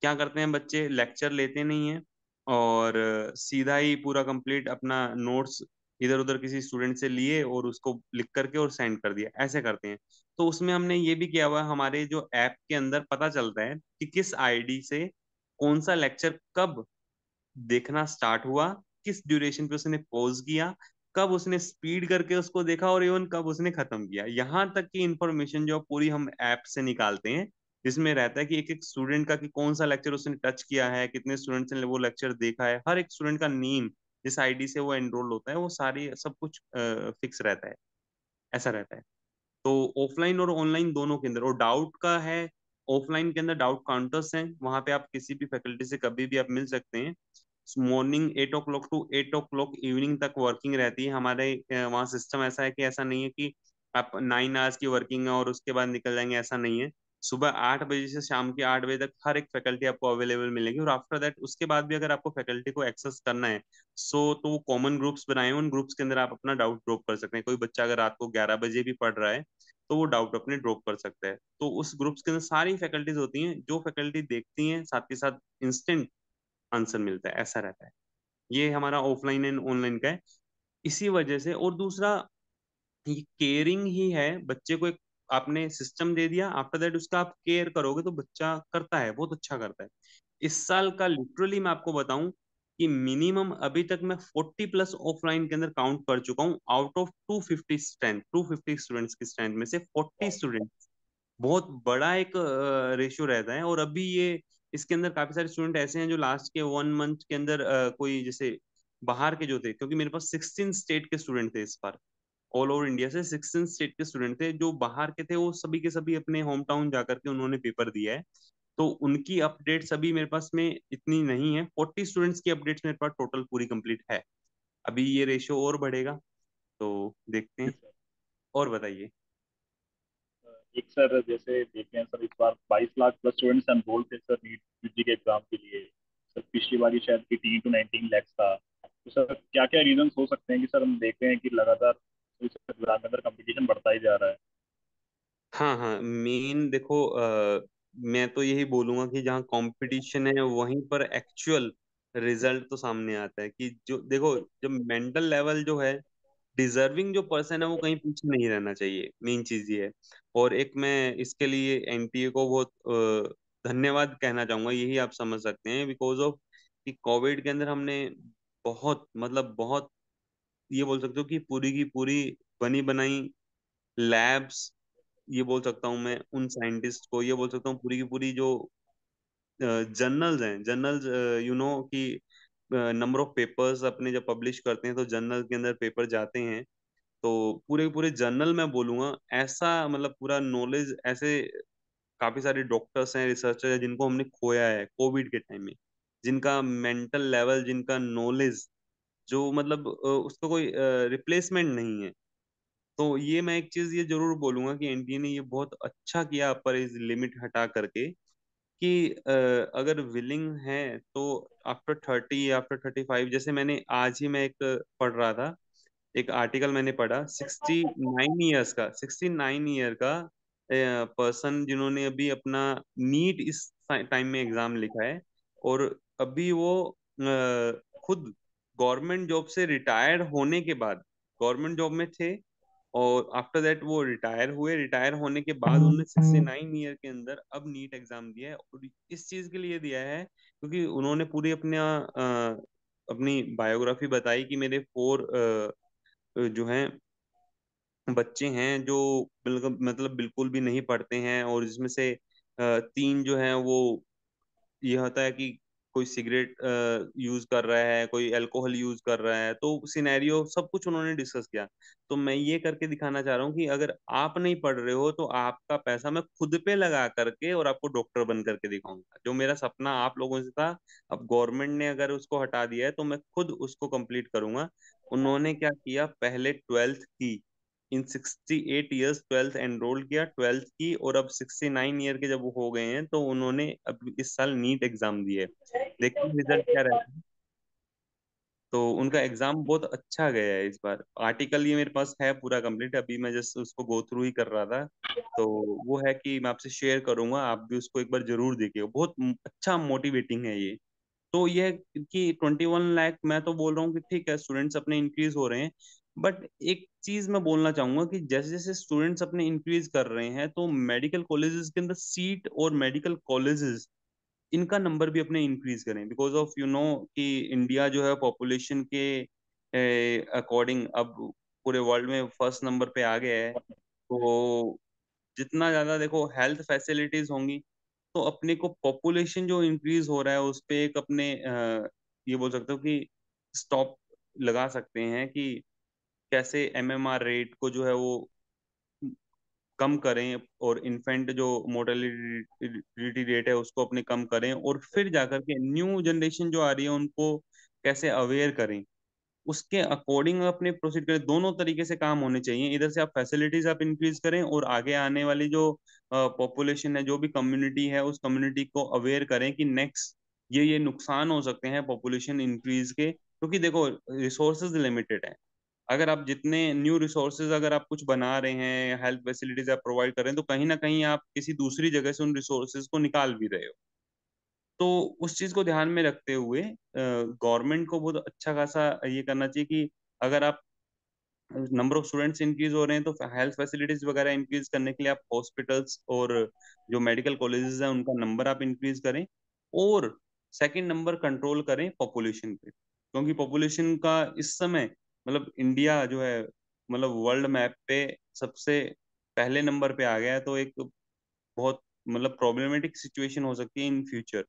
S2: क्या करते हैं बच्चे, लेक्चर लेते नहीं है और सीधा ही पूरा कंप्लीट अपना नोट्स इधर उधर किसी स्टूडेंट से लिए और उसको लिख करके और सेंड कर दिया, ऐसे करते हैं। तो उसमें हमने ये भी किया हुआ है, हमारे जो ऐप के अंदर पता चलता है कि किस आईडी से कौन सा लेक्चर कब देखना स्टार्ट हुआ, किस ड्यूरेशन पे उसने पॉज किया, कब उसने स्पीड करके उसको देखा, और इवन कब उसने खत्म किया। यहाँ तक की इंफॉर्मेशन जो पूरी हम ऐप से निकालते हैं, जिसमें रहता है कि एक एक स्टूडेंट का कि कौन सा लेक्चर उसने टच किया है, कितने स्टूडेंट्स ने वो लेक्चर देखा है, हर एक स्टूडेंट का नेम, जिस आईडी से वो एनरोल होता है, वो सारी सब कुछ फिक्स रहता है, ऐसा रहता है। तो ऑफलाइन और ऑनलाइन दोनों के अंदर, और डाउट का है, ऑफलाइन के अंदर डाउट काउंटर्स हैं, वहां पे आप किसी भी फैकल्टी से कभी भी आप मिल सकते हैं। Morning 8 o'clock to 8 o'clock evening तक वर्किंग रहती है हमारे वहाँ। सिस्टम ऐसा है कि ऐसा नहीं है कि आप 9 hours की वर्किंग है और उसके बाद निकल जाएंगे, ऐसा नहीं है। सुबह 8 बजे से शाम के 8 बजे तक हर एक फैकल्टी आपको अवेलेबल मिलेगी, और आफ्टर दैट उसके बाद भी अगर आपको फैकल्टी को एक्सेस करना है, तो वो कॉमन ग्रुप्स बनाए हैं, उन ग्रुप्स के अंदर आप अपना डाउट ड्रॉप कर सकते हैं। कोई बच्चा अगर रात को 11 बजे भी पढ़ रहा है तो वो डाउट अपने ड्रॉप कर सकता है। तो उस ग्रुप्स के अंदर सारी फैकल्टीज होती हैं, जो फैकल्टी देखती हैं साथ के साथ इंस्टेंट आंसर मिलता है, ऐसा रहता है। ये हमारा ऑफलाइन एंड ऑनलाइन का है। इसी वजह से, और दूसरा ये केयरिंग ही है, बच्चे को एक आपने सिस्टम दे दिया, आफ्टर दैट उसका आप केयर करोगे तो बच्चा करता है, बहुत अच्छा करता है। इस साल का लिटरली मैं आपको बताऊं कि मिनिमम अभी तक मैं 40+ ऑफलाइन के अंदर काउंट कर चुका हूँ, आउट ऑफ 250 स्ट्रेंथ, 250 स्टूडेंट्स की स्ट्रेंथ में से 40 स्टूडेंट, बहुत बड़ा एक रेशियो रहता है। और अभी ये इसके अंदर काफी सारे स्टूडेंट ऐसे हैं जो लास्ट के 1 मंथ के अंदर कोई जैसे बाहर के जो थे, क्योंकि मेरे पास 16 स्टेट के स्टूडेंट थे इस बार, ऑल ओवर इंडिया से 16 स्टेट के स्टूडेंट थे जो बाहर के थे, वो सभी के सभी अपने होम टाउन जाकर के उन्होंने पेपर दिया है। तो उनकी अपडेट्स अभी मेरे पास में इतनी नहीं है, 40 स्टूडेंट्स की अपडेट्स मेरे पास टोटल पूरी कंप्लीट है। अभी ये रेशियो और बढ़ेगा, तो देखते हैं। और बताइए।
S1: एक सर जैसे देखें सर, इस बार 22 लाख+ स्टूडेंट्स एनरोल थे सर नीट यूजी के एग्जाम के लिए। सर पिछली बार ही शायद 18 to 19 लाख था। तो सर क्या क्या रीजंस हो सकते हैं कि सर हम देखते हैं कि लगातार इस एग्जाम के अंदर कंपटीशन बढ़ता ही जा रहा है।
S2: हाँ हाँ, मेन देखो, मैं तो यही बोलूंगा कि जहाँ कंपटीशन है वहीं पर एक्चुअल रिजल्ट तो सामने आता है। कि जो देखो, जब मेंटल लेवल जो है, डिजर्विंग जो पर्सन है वो कहीं पीछे नहीं रहना चाहिए, मेन चीज ये है। और एक मैं इसके लिए एनटीए को बहुत धन्यवाद कहना चाहूंगा, यही आप समझ सकते हैं, बिकॉज ऑफ कि कोविड के अंदर हमने बहुत, मतलब बहुत, ये बोल सकते हो कि पूरी की पूरी बनी बनाई लैब्स, ये बोल सकता हूँ मैं उन साइंटिस्ट को, ये बोल सकता हूँ पूरी की पूरी जो जर्नल्स हैं, जर्नल्स, यू नो कि नंबर ऑफ पेपर्स अपने जब पब्लिश करते हैं तो जर्नल के अंदर पेपर जाते हैं, तो पूरे पूरे जर्नल में बोलूंगा ऐसा, मतलब पूरा नॉलेज ऐसे काफी सारे डॉक्टर्स हैं, रिसर्चर हैं जिनको हमने खोया है कोविड के टाइम में, जिनका मेंटल लेवल, जिनका नॉलेज, जो मतलब उसका कोई रिप्लेसमेंट नहीं है। तो ये मैं एक चीज ये जरूर बोलूंगा कि एनटीए ने ये बहुत अच्छा किया पर इस लिमिट हटा करके, कि अगर विलिंग है तो आफ्टर 30, आफ्टर 35, जैसे मैंने आज ही मैं एक पढ़ रहा था, एक आर्टिकल मैंने पढ़ा, 69 ईयर्स का, 69 ईयर का पर्सन जिन्होंने अभी अपना नीट इस टाइम में एग्जाम लिखा है, और अभी वो खुद गवर्नमेंट जॉब से रिटायर्ड होने के बाद, गवर्नमेंट जॉब में थे, और आफ्टर दैट वो रिटायर हुए, रिटायर होने के बाद उन्होंने 69 ईयर के अंदर अब नीट एग्जाम दिया है। और इस चीज के लिए दिया है क्योंकि उन्होंने पूरी अपनी बायोग्राफी बताई कि मेरे 4 जो हैं बच्चे हैं जो बिल्कुल, मतलब बिल्कुल भी नहीं पढ़ते हैं, और जिसमें से 3 जो हैं वो, ये होता है कि कोई सिगरेट यूज कर रहा है, कोई अल्कोहल यूज कर रहा है, तो सिनेरियो सब कुछ उन्होंने डिस्कस किया। तो मैं ये करके दिखाना चाह रहा हूँ कि अगर आप नहीं पढ़ रहे हो तो आपका पैसा मैं खुद पे लगा करके और आपको डॉक्टर बन करके दिखाऊंगा, जो मेरा सपना आप लोगों से था। अब गवर्नमेंट ने अगर उसको हटा दिया है तो मैं खुद उसको कंप्लीट करूंगा। उन्होंने क्या किया, पहले 12th की, इन 68 ईयर्स 12th एनरोल किया, 12th की, और अब 69 ईयर के जब वो हो गए हैं तो उन्होंने अब इस साल नीट एग्जाम दिए। देखते हैं रिजल्ट क्या रहता है। तो उनका एग्जाम बहुत अच्छा गया है इस बार। आर्टिकल ये मेरे पास है पूरा कंप्लीट, अभी मैं जस्ट उसको गो थ्रू ही कर रहा था। तो वो है कि मैं आपसे शेयर करूंगा, आप भी उसको एक बार जरूर देखिए, बहुत अच्छा मोटिवेटिंग है ये। तो यह कि 21 लाख, मैं तो बोल रहा हूँ कि ठीक है स्टूडेंट्स अपने इंक्रीज हो रहे हैं, बट एक चीज मैं बोलना चाहूंगा कि जैसे जैसे स्टूडेंट्स अपने इंक्रीज कर रहे हैं तो मेडिकल कॉलेजेस के अंदर सीट और मेडिकल कॉलेजेस इनका नंबर भी अपने इंक्रीज करें, बिकॉज ऑफ यू नो कि इंडिया जो है पॉपुलेशन के अकॉर्डिंग अब पूरे वर्ल्ड में फर्स्ट नंबर पे आ गया है। तो जितना ज्यादा देखो हेल्थ फैसिलिटीज होंगी, तो अपने को पॉपुलेशन जो इंक्रीज हो रहा है उस पे एक अपने ये बोल सकते हो कि स्टॉप लगा सकते हैं कि कैसे एमएमआर रेट को जो है वो कम करें, और इन्फेंट जो मोर्टेलिटी रेट है उसको अपने कम करें, और फिर जाकर के न्यू जनरेशन जो आ रही है उनको कैसे अवेयर करें, उसके अकॉर्डिंग अपने प्रोसीड करें। दोनों तरीके से काम होने चाहिए, इधर से आप फैसिलिटीज आप इंक्रीज करें और आगे आने वाली जो पॉपुलेशन है, जो भी कम्युनिटी है, उस कम्युनिटी को अवेयर करें कि नेक्स्ट ये नुकसान हो सकते हैं पॉपुलेशन इंक्रीज के, क्योंकि देखो रिसोर्सेज लिमिटेड है। अगर आप जितने न्यू रिसोर्सेज अगर आप कुछ बना रहे हैं, हेल्थ फैसिलिटीज आप प्रोवाइड कर रहे हैं, तो कहीं ना कहीं आप किसी दूसरी जगह से उन रिसोर्सेज को निकाल भी रहे हो। तो उस चीज को ध्यान में रखते हुए गवर्नमेंट को बहुत अच्छा खासा ये करना चाहिए कि अगर आप नंबर ऑफ स्टूडेंट्स इंक्रीज हो रहे हैं तो हेल्थ फैसिलिटीज वगैरह इंक्रीज करने के लिए आप हॉस्पिटल्स और जो मेडिकल कॉलेजेस हैं उनका नंबर आप इंक्रीज करें, और सेकंड नंबर कंट्रोल करें पॉपुलेशन पे, क्योंकि पॉपुलेशन का इस समय मतलब इंडिया जो है मतलब वर्ल्ड मैप पे सबसे पहले नंबर पे आ गया है, तो एक बहुत मतलब प्रॉब्लमेटिक सिचुएशन हो सकती है इन फ्यूचर।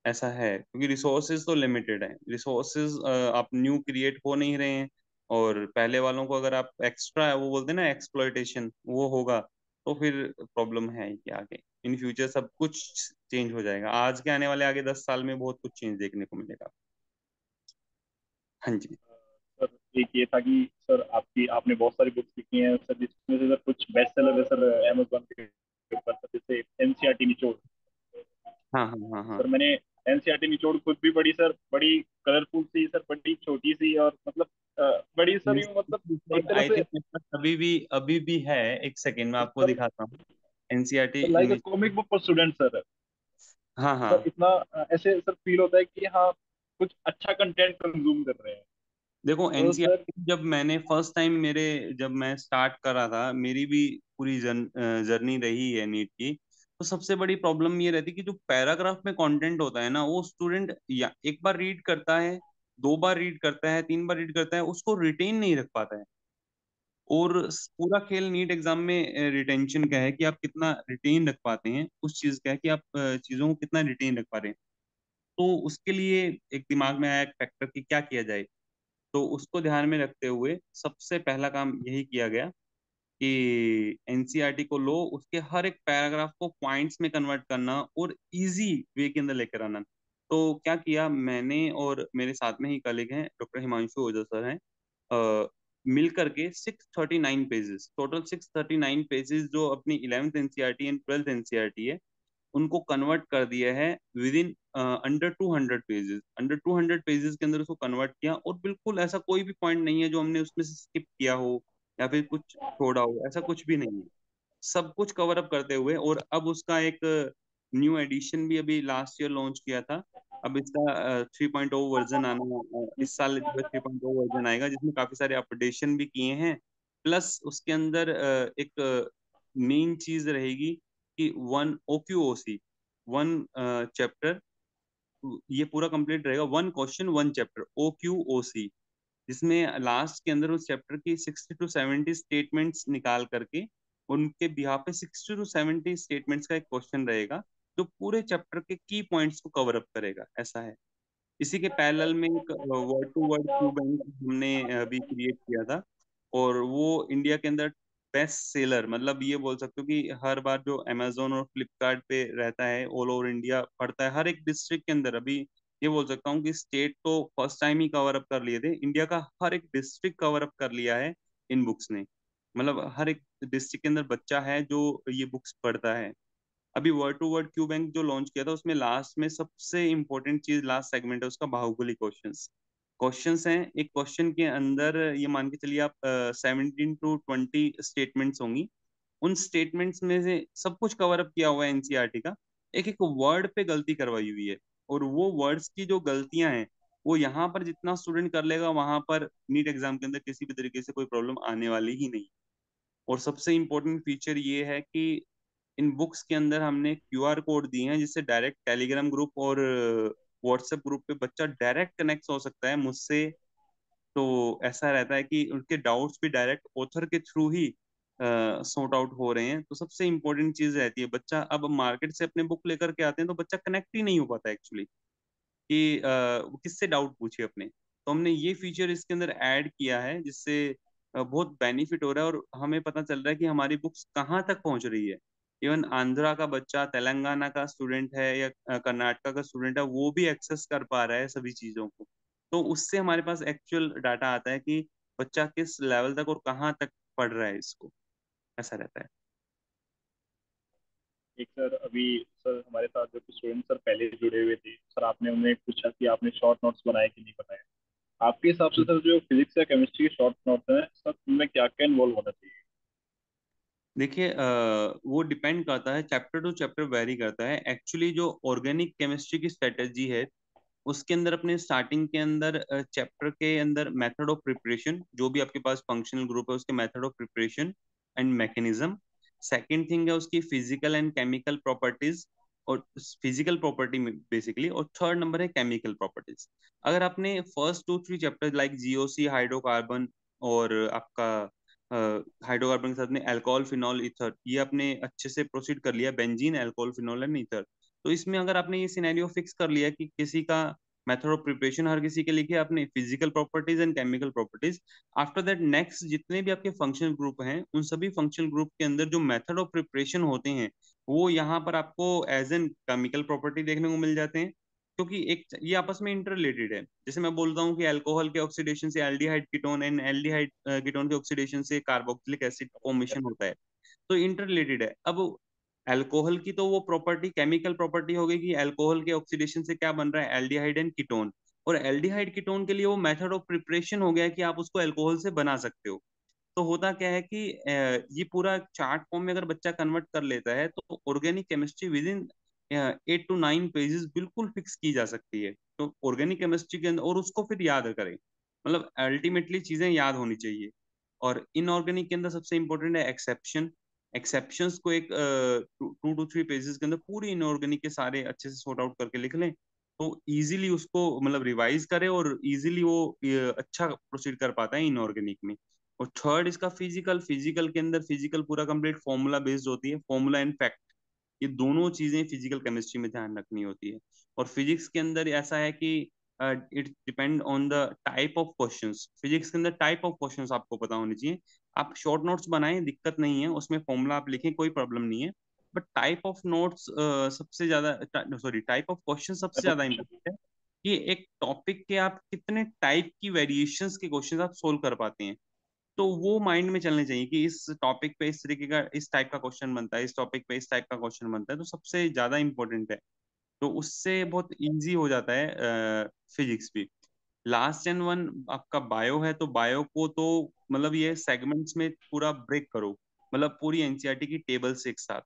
S2: ऐसा है क्योंकि रिसोर्सेज तो लिमिटेड है, रिसोर्सेज आप न्यू क्रिएट हो नहीं रहे हैं, और पहले वालों को अगर आप एक्स्ट्रा वो बोलते हैं ना एक्सप्लॉयटेशन वो होगा, तो फिर प्रॉब्लम है कि आगे इन फ्यूचर सब कुछ चेंज हो जाएगा। आज के आने वाले आगे 10 साल में बहुत कुछ चेंज देखने को मिलेगा। हाँ जी।
S1: सर एक ये था कि सर आपकी आपने बहुत सारी बुक्स लिखी हैं सर, जिसमें से सर कुछ बेस्ट सेलर है सर अमेजोन के ऊपर सर, जैसे एनसीईआरटी निचोड़।
S2: हाँ हाँ हाँ हाँ।
S1: सर मैंने एनसीईआरटी निचोड़ खुद भी पढ़ी सर, बड़ी कलरफुल सी सर, बड़ी छोटी सी, और मतलब बड़ी सर यूँ मतलब एक तरह
S2: आई
S1: से
S2: थिंक अभी भी है, एक सेकेंड में आपको
S1: सर,
S2: दिखाता हूँ। एनसीईआरटी
S1: लाइक अ
S2: निच
S1: comic book for student sir.
S2: हाँ
S1: सर
S2: हाँ।
S1: इतना ऐसे सर फील होता है कि हाँ कुछ अच्छा कंटेंट कंज्यूम कर रहे हैं।
S2: देखो
S1: तो सर
S2: एनसीईआरटी जब मैंने फर्स्ट टाइम मेरे जब मैं स्टार्ट करा था, मेरी भी पूरी जर्नी रही है नीट की, तो सबसे बड़ी प्रॉब्लम ये रहती है कि जो पैराग्राफ में कंटेंट होता है ना, वो स्टूडेंट या एक बार रीड करता है, 2 बार रीड करता है, 3 बार रीड करता है, उसको रिटेन नहीं रख पाता है। और पूरा खेल नीट एग्जाम में रिटेंशन का है कि आप कितना रिटेन रख पाते हैं उस चीज का है कि आप चीजों को कितना रिटेन रख पा रहे हैं। तो उसके लिए एक दिमाग में आया एक फैक्टर कि क्या किया जाए, तो उसको ध्यान में रखते हुए सबसे पहला काम यही किया गया कि एनसीईआरटी को लो, उसके हर एक पैराग्राफ को पॉइंट्स में कन्वर्ट करना और इजी वे के अंदर लेकर आना। तो क्या किया मैंने और मेरे साथ में ही कलीग हैं डॉक्टर हिमांशु ओझा सर हैं, मिल करके 639 पेजेस, टोटल 639 पेजेस जो अपनी 11th NCERT and 12th NCERT है उनको कन्वर्ट कर दिया है with in under 200 pages. Under 200 pages के अंदर उसको कन्वर्ट किया, और बिल्कुल ऐसा कोई भी पॉइंट नहीं है जो हमने उसमें से स्किप किया हो या फिर कुछ छोड़ा हो, ऐसा कुछ भी नहीं है। सब कुछ कवर अप करते हुए, और अब उसका एक न्यू एडिशन भी अभी लास्ट ईयर लॉन्च किया था। अब इसका 3.0 वर्जन आना इस साल जो है 3.0 वर्जन आएगा, जिसमें काफी सारे अपडेशन भी किए हैं। प्लस उसके अंदर एक मेन चीज रहेगी कि वन OQOC, वन चैप्टर, ये पूरा कंप्लीट रहेगा, one question one chapter OQOC, जिसमें लास्ट के अंदर उस चैप्टर की 60 to 70 स्टेटमेंट्स निकाल करके उनके बिहाफ पे 60 to 70 स्टेटमेंट्स का एक क्वेश्चन रहेगा, जो पूरे चैप्टर के की पॉइंट्स को कवर अप करेगा। ऐसा है। इसी के पैरेलल में एक वर्ड टू वर्ड क्यूब हमने अभी क्रिएट किया था, और वो इंडिया के अंदर बेस्ट सेलर, मतलब ये बोल सकते हो कि हर बार जो अमेजोन और फ्लिपकार्ट पे रहता है ऑल ओवर इंडिया पड़ता है, हर एक डिस्ट्रिक्ट के अंदर। अभी ये बोल सकता हूँ कि स्टेट तो फर्स्ट टाइम ही कवर अप कर लिए थे, इंडिया का हर एक डिस्ट्रिक्ट कवर अप कर लिया है इन बुक्स ने। मतलब हर एक डिस्ट्रिक्ट के अंदर बच्चा है जो ये बुक्स पढ़ता है। अभी word to word Q bank जो लॉन्च किया था उसमें लास्ट में सबसे इंपॉर्टेंट चीज लास्ट सेगमेंट है उसका, बाहुबली क्वेश्चंस। क्वेश्चंस हैं, एक क्वेश्चन के अंदर ये मान के चलिए आप 17 to 20 स्टेटमेंट्स होंगी। उन स्टेटमेंट्स में से सब कुछ कवर अप किया हुआ है एनसीईआरटी का, एक एक वर्ड पे गलती करवाई हुई है। और वो वर्ड्स की जो गलतियां हैं वो यहाँ पर जितना स्टूडेंट कर लेगा वहां पर नीट एग्जाम के अंदर किसी भी तरीके से कोई प्रॉब्लम आने वाली ही नहीं। और सबसे इम्पोर्टेंट फीचर ये है कि इन बुक्स के अंदर हमने क्यूआर कोड दिए हैं जिससे डायरेक्ट टेलीग्राम ग्रुप और व्हाट्सएप ग्रुप पे बच्चा डायरेक्ट कनेक्ट हो सकता है मुझसे। तो ऐसा रहता है कि उनके डाउट्स भी डायरेक्ट ऑथर के थ्रू ही सॉर्ट आउट हो रहे हैं। तो सबसे इम्पोर्टेंट चीज रहती है, बच्चा अब मार्केट से अपने बुक लेकर के आते हैं तो बच्चा कनेक्ट ही नहीं हो पाता एक्चुअली कि वो किससे डाउट पूछे अपने। तो हमने ये फीचर इसके अंदर ऐड किया है जिससे बहुत बेनिफिट हो रहा है और हमें पता चल रहा है कि हमारी बुक्स कहाँ तक पहुंच रही है। इवन आंध्रा का बच्चा, तेलंगाना का स्टूडेंट है या कर्नाटका का स्टूडेंट है, वो भी एक्सेस कर पा रहा है सभी चीजों को। तो उससे हमारे पास एक्चुअल डाटा आता है कि बच्चा किस लेवल तक और कहाँ तक पढ़ रहा है इसको। ऐसा रहता है।
S1: एक सर, अभी सर हमारे साथ जो कुछ स्टूडेंट सर पहले जुड़े हुए थे सर, आपने उन्हें पूछा कि आपने शॉर्ट नोट्स बनाए कि नहीं बनाए। आपके हिसाब से सर जो फिजिक्स या केमिस्ट्री के शॉर्ट नोट्स हैं सर, उनमें क्या क्या इन्वॉल्व होना चाहिए?
S2: देखिए वो डिपेंड करता है, चैप्टर टू चैप्टर वेरी करता है। एक्चुअली जो ऑर्गेनिक केमिस्ट्री की स्ट्रेटेजी है उसके अंदर अपने स्टार्टिंग के अंदर चैप्टर के अंदर मेथड ऑफ प्रिपरेशन, जो भी आपके पास फंक्शनल ग्रुप है उसके method of preparation and mechanism. Second thing है उसकी फिजिकल एंड केमिकल प्रॉपर्टीज, और फिजिकल प्रॉपर्टी बेसिकली। और थर्ड नंबर है केमिकल प्रॉपर्टीज। अगर आपने first two three chapter like GOC, hydrocarbon और आपका हाइड्रोकार्बन के साथ में अल्कोहल, फिनॉल, ईथर, ये आपने अच्छे से प्रोसीड कर लिया, benzene, alcohol, phenol and ether. तो इसमें अगर आपने ये सिनेरियो फिक्स कर लिया कि किसी का मेथड ऑफ प्रिपरेशन हर किसी के लिखे आपने physical properties and chemical properties, after that next जितने भी आपके फंक्शनल ग्रुप हैं उन सभी फंक्शनल ग्रुप के अंदर जो मेथड ऑफ प्रिपरेशन होते हैं वो यहाँ पर आपको एज एन केमिकल प्रॉपर्टी देखने को मिल जाते हैं। क्योंकि एक ये आपस में इंटर रिलेटेड है। जैसे मैं बोलता हूँ कि अल्कोहल के ऑक्सीडेशन से aldehyde ketone and aldehyde ketone के ऑक्सीडेशन से कार्बोक्सिलिक एसिड फॉर्मेशन होता है। तो इंटर रिलेटेड है। अब अल्कोहल की तो वो प्रॉपर्टी केमिकल प्रॉपर्टी हो गई कि अल्कोहल के ऑक्सीडेशन से क्या बन रहा है, एल्डिहाइड एंड कीटोन। और एल्डिहाइड कीटोन के लिए वो मेथड ऑफ प्रिपरेशन हो गया कि आप उसको अल्कोहल से बना सकते हो। तो होता क्या है कि ये पूरा चार्ट फॉर्म में अगर बच्चा कन्वर्ट कर लेता है तो organic chemistry with in 8 to 9 pages बिल्कुल फिक्स की जा सकती है। तो ऑर्गेनिक केमिस्ट्री के अंदर और उसको फिर याद करें, मतलब अल्टीमेटली चीजें याद होनी चाहिए। और इनऑर्गेनिक के अंदर सबसे इंपॉर्टेंट है एक्सेप्शन। एक्सेप्शंस को एक 2 to 3 पेजेस के अंदर पूरी इनऑर्गेनिक के सारे अच्छे से सॉर्ट आउट करके लिख लें तो इजीली उसको मतलब रिवाइज करे और इजीली वो अच्छा प्रोसीड कर पाता है इनऑर्गेनिक में। और थर्ड इसका फिजिकल। फिजिकल के अंदर फिजिकल पूरा कंप्लीट फॉर्मूला बेस्ड होती है, फॉर्मूला एंड फैक्ट। ये दोनों चीजें फिजिकल केमिस्ट्री में ध्यान रखनी होती है। और फिजिक्स के अंदर ऐसा है कि it depend on the type of questions. Physics के अंदर टाइप ऑफ क्वेश्चंस आपको पता होने चाहिए। आप शॉर्ट नोट्स बनाएं, दिक्कत नहीं है, उसमें फॉर्मूला आप लिखें, कोई प्रॉब्लम नहीं है। बट टाइप ऑफ नोट्स सबसे ज्यादा, सॉरी टाइप ऑफ क्वेश्चन सबसे ज्यादा इंपॉर्टेंट है कि एक टॉपिक के आप कितने टाइप की वेरिएशंस के क्वेश्चन आप सोल्व कर पाते हैं। तो वो माइंड में चलने चाहिए कि इस टॉपिक पे इस तरीके का इस टाइप का क्वेश्चन बनता है, इस टॉपिक पे इस टाइप का क्वेश्चन बनता है, तो सबसे ज्यादा इंपॉर्टेंट है। तो उससे बहुत इजी हो जाता है फिजिक्स भी। लास्ट एंड वन आपका बायो है, तो बायो को तो मतलब ये सेगमेंट्स में पूरा ब्रेक करो। मतलब पूरी एनसीईआरटी की टेबल्स एक साथ,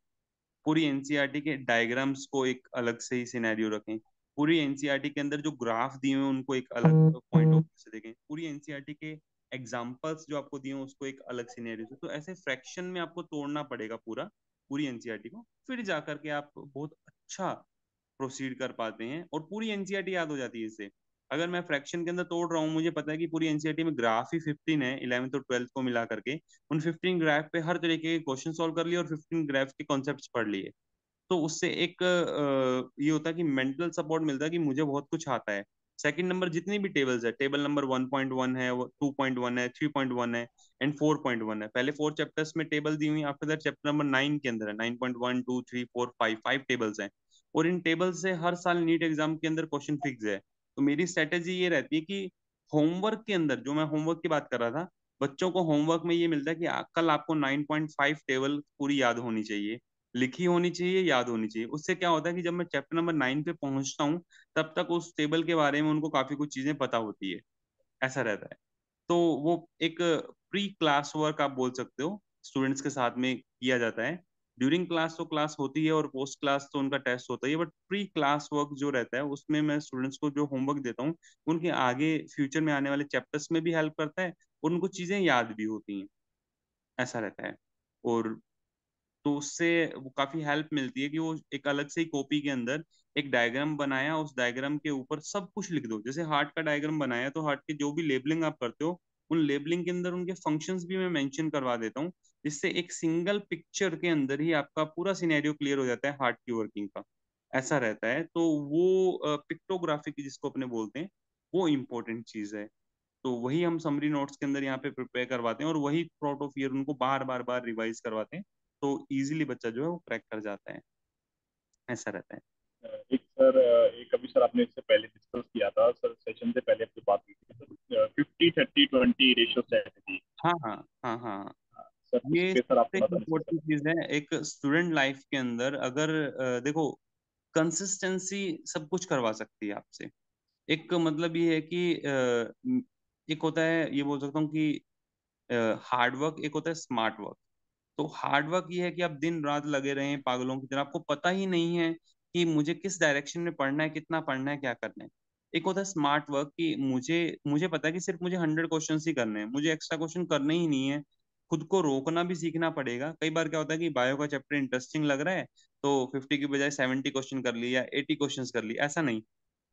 S2: पूरी एनसीईआरटी के डायग्राम्स को एक अलग से ही सिनेरियो रखें, पूरी एनसीईआरटी के अंदर जो ग्राफ दिए हुए हैं उनको एक अलग पॉइंट ऑफ व्यू से देखें, पूरी एनसीईआरटी के एग्जांपल्स जो आपको दिए हैं उसको एक अलग सिनेरियो से। तो ऐसे फ्रैक्शन में आपको तोड़ना पड़ेगा पूरा पूरी एनसीईआरटी को, फिर जाकर के आप बहुत अच्छा प्रोसीड कर पाते हैं और पूरी एनसीईआरटी याद हो जाती है इससे। अगर मैं फ्रैक्शन के अंदर तोड़ रहा हूँ, मुझे पता है कि पूरी एनसीईआरटी में ग्राफ ही 15 है, 11th और 12th को मिला करके। उन 15 ग्राफ पे हर तरीके के क्वेश्चन सॉल्व कर लिए और 15 ग्राफ के कॉन्सेप्ट पढ़ लिए। तो उससे एक ये होता है कि मेंटल सपोर्ट मिलता है कि मुझे बहुत कुछ आता है। सेकंड नंबर जितनी भी टेबल्स है, टेबल नंबर 1.1 है, 2.1 है, 3.1 है एंड 4.1 है। पहले 4 चैप्टर्स में टेबल दी हुई, आफ्टर दैट चैप्टर नंबर 9 के अंदर है 9.1, 2, 3, 4, 5, 5 टेबल्स हैं। और इन टेबल से हर साल नीट एग्जाम के अंदर क्वेश्चन फिक्स है। तो मेरी स्ट्रेटेजी ये रहती है कि होमवर्क के अंदर, जो मैं होमवर्क की बात कर रहा था, बच्चों को होमवर्क में ये मिलता है कि कल आपको 9.5 टेबल पूरी याद होनी चाहिए, लिखी होनी चाहिए, याद होनी चाहिए। उससे क्या होता है कि जब मैं चैप्टर नंबर 9 पे पहुंचता हूँ तब तक उस टेबल के बारे में उनको काफी कुछ चीजें पता होती है। ऐसा रहता है। तो वो एक प्री क्लास वर्क आप बोल सकते हो, स्टूडेंट्स के साथ में किया जाता है। ड्यूरिंग क्लास तो क्लास होती है और पोस्ट क्लास तो उनका टेस्ट होता ही है, बट प्री क्लास वर्क जो रहता है उसमें मैं स्टूडेंट्स को जो होमवर्क देता हूँ उनके आगे फ्यूचर में आने वाले चैप्टर्स में भी हेल्प करता है और उनको चीजें याद भी होती हैं, ऐसा रहता है। और तो उससे वो काफी हेल्प मिलती है कि वो एक अलग से ही कॉपी के अंदर एक डायग्राम बनाया, उस डायग्राम के ऊपर सब कुछ लिख दो। जैसे हार्ट का डायग्राम बनाया तो हार्ट के जो भी लेबलिंग आप करते हो उन लेबलिंग के अंदर उनके फंक्शंस भी मैं मेंशन करवा देता हूँ, जिससे एक सिंगल पिक्चर के अंदर ही आपका पूरा सिनेरियो क्लियर हो जाता है हार्ट की वर्किंग का। ऐसा रहता है। तो वो पिक्टोग्राफी की जिसको अपने बोलते हैं, वो इम्पोर्टेंट चीज है। तो वही हम समरी नोट्स के अंदर यहाँ पे प्रिपेयर करवाते हैं और वही थ्रोट ऑफ ईयर उनको बार बार बार रिवाइज करवाते हैं, तो इजीली बच्चा जो है वो क्रैक कर जाता है। ऐसा रहता है।
S1: एक सर, एक अभी सर आपने इससे पहले डिस्कस किया था सर, सेशन से पहले आपसे बात हुई थी सर, 50-30-20 रेशियो स्ट्रेटजी।
S2: हाँ हाँ हाँ हाँ हाँ।
S1: सर उस
S2: ये
S1: पे सर आप
S2: सबसे
S1: थोड़ा सा डिस्कस
S2: इम्पोर्टेंट
S1: करें।
S2: चीज है एक स्टूडेंट लाइफ के अंदर। अगर देखो, कंसिस्टेंसी सब कुछ करवा सकती है आपसे। एक मतलब ये है कि एक होता है, ये बोल सकता हूँ कि हार्ड वर्क, एक होता है स्मार्ट वर्क। तो हार्ड वर्क ये है कि आप दिन रात लगे रहे हैं पागलों की तरह, आपको पता ही नहीं है कि मुझे किस डायरेक्शन में पढ़ना है, कितना पढ़ना है, क्या करना है। एक होता है स्मार्ट वर्क कि मुझे मुझे पता है कि सिर्फ मुझे 100 क्वेश्चन ही करने हैं, मुझे एक्स्ट्रा क्वेश्चन करने ही नहीं है। खुद को रोकना भी सीखना पड़ेगा। कई बार क्या होता है कि बायो का चैप्टर इंटरेस्टिंग लग रहा है तो 50 की बजाय 70 क्वेश्चन कर लिए या 80 क्वेश्चन कर लिए, ऐसा नहीं।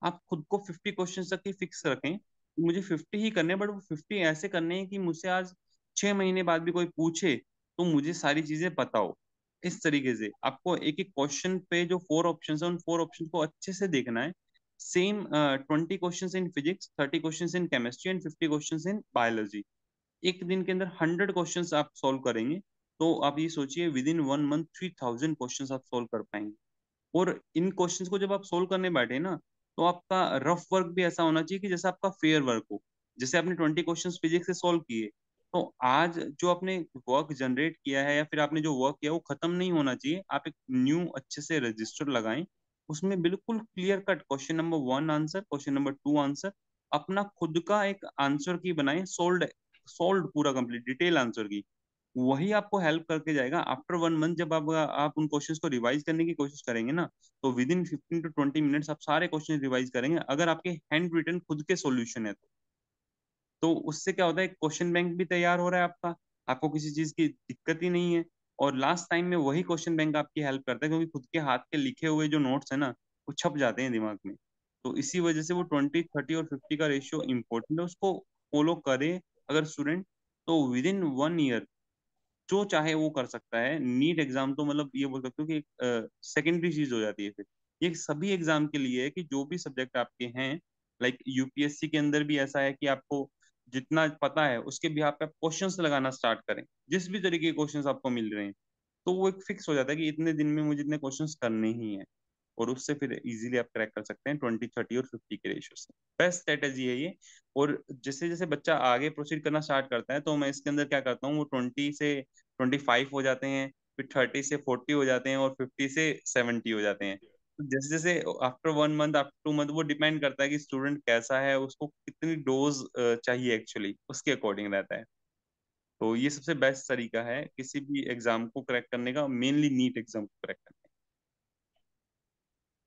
S2: आप खुद को 50 क्वेश्चन तक ही फिक्स रखें। मुझे 50 ही करने हैं, बट वो 50 ऐसे करने हैं कि मुझसे आज 6 महीने बाद भी कोई पूछे तो मुझे सारी चीजें पता हो। इस तरीके से आपको एक एक क्वेश्चन पे जो 4 ऑप्शन है उन 4 ऑप्शन को अच्छे से देखना है। Same 20 question in physics, 30 question in chemistry and 50 question in biology. एक दिन के अंदर 100 क्वेश्चन आप सॉल्व करेंगे तो आप ये सोचिए विद इन 1 मंथ 3000 क्वेश्चन आप सॉल्व कर पाएंगे। और इन क्वेश्चंस को जब आप सोल्व करने बैठे ना, तो आपका रफ वर्क भी ऐसा होना चाहिए कि जैसे आपका फेयर वर्क हो। जैसे आपने 20 क्वेश्चंस फिजिक्स से सोल्व किए, तो आज जो आपने वर्क जनरेट किया है या फिर आपने जो वर्क किया वो खत्म नहीं होना चाहिए। आप एक न्यू अच्छे से रजिस्टर लगाएं, उसमें बिल्कुल clear cut question number 1 answer, question number 2 answer, अपना खुद का एक आंसर की बनाएं, सोल्ड सोल्ड पूरा कंप्लीट डिटेल आंसर की। वही आपको हेल्प करके जाएगा आफ्टर 1 मंथ। जब आप उन क्वेश्चंस को रिवाइज करने की कोशिश करेंगे ना, तो विद इन 15 to 20 मिनट्स आप सारे क्वेश्चन रिवाइज करेंगे, अगर आपके हैंड रिटन खुद के सॉल्यूशन है तो उससे क्या होता है, क्वेश्चन बैंक भी तैयार हो रहा है आपका, आपको किसी चीज की दिक्कत ही नहीं है। और लास्ट टाइम में वही क्वेश्चन बैंक आपकी हेल्प करता है, क्योंकि खुद के हाथ के लिखे हुए जो नोट्स है ना वो छप जाते हैं दिमाग में। तो इसी वजह से वो 20 30 और 50 का रेशियो इंपॉर्टेंट है, उसको फॉलो करे अगर स्टूडेंट, तो विद इन 1 ईयर जो चाहे वो कर सकता है। नीट एग्जाम तो मतलब ये बोल सकते हो कि एक सेकेंडरी चीज हो जाती है फिर। ये सभी एग्जाम के लिए है कि जो भी सब्जेक्ट आपके हैं, लाइक यूपीएससी के अंदर भी ऐसा है कि आपको जितना पता है उसके भी पे आप क्वेश्चंस लगाना स्टार्ट करें। जिस भी तरीके के क्वेश्चंस आपको मिल रहे हैं तो वो एक फिक्स हो जाता है कि इतने दिन में मुझे इतने क्वेश्चंस करने ही हैं, और उससे फिर इजीली आप क्रैक कर सकते हैं 20 30 और 50 के रेशियो से। बेस्ट स्ट्रेटेजी है ये। और जैसे जैसे बच्चा आगे प्रोसीड करना स्टार्ट करता है तो मैं इसके अंदर क्या करता हूँ, वो 20 से 25 हो जाते हैं, फिर 30 से 40 हो जाते हैं और 50 से 70 हो जाते हैं। तो जैसे जैसे आफ्टर 1 मंथ आफ्टर 2 मंथ वो डिपेंड करता है कि स्टूडेंट कैसा है, उसको कितनी डोज चाहिए एक्चुअली, उसके अकॉर्डिंग रहता है। तो ये सबसे बेस्ट तरीका है किसी भी एग्जाम को क्रैक करने का, मेनली नीट एग्जाम को क्रैक करने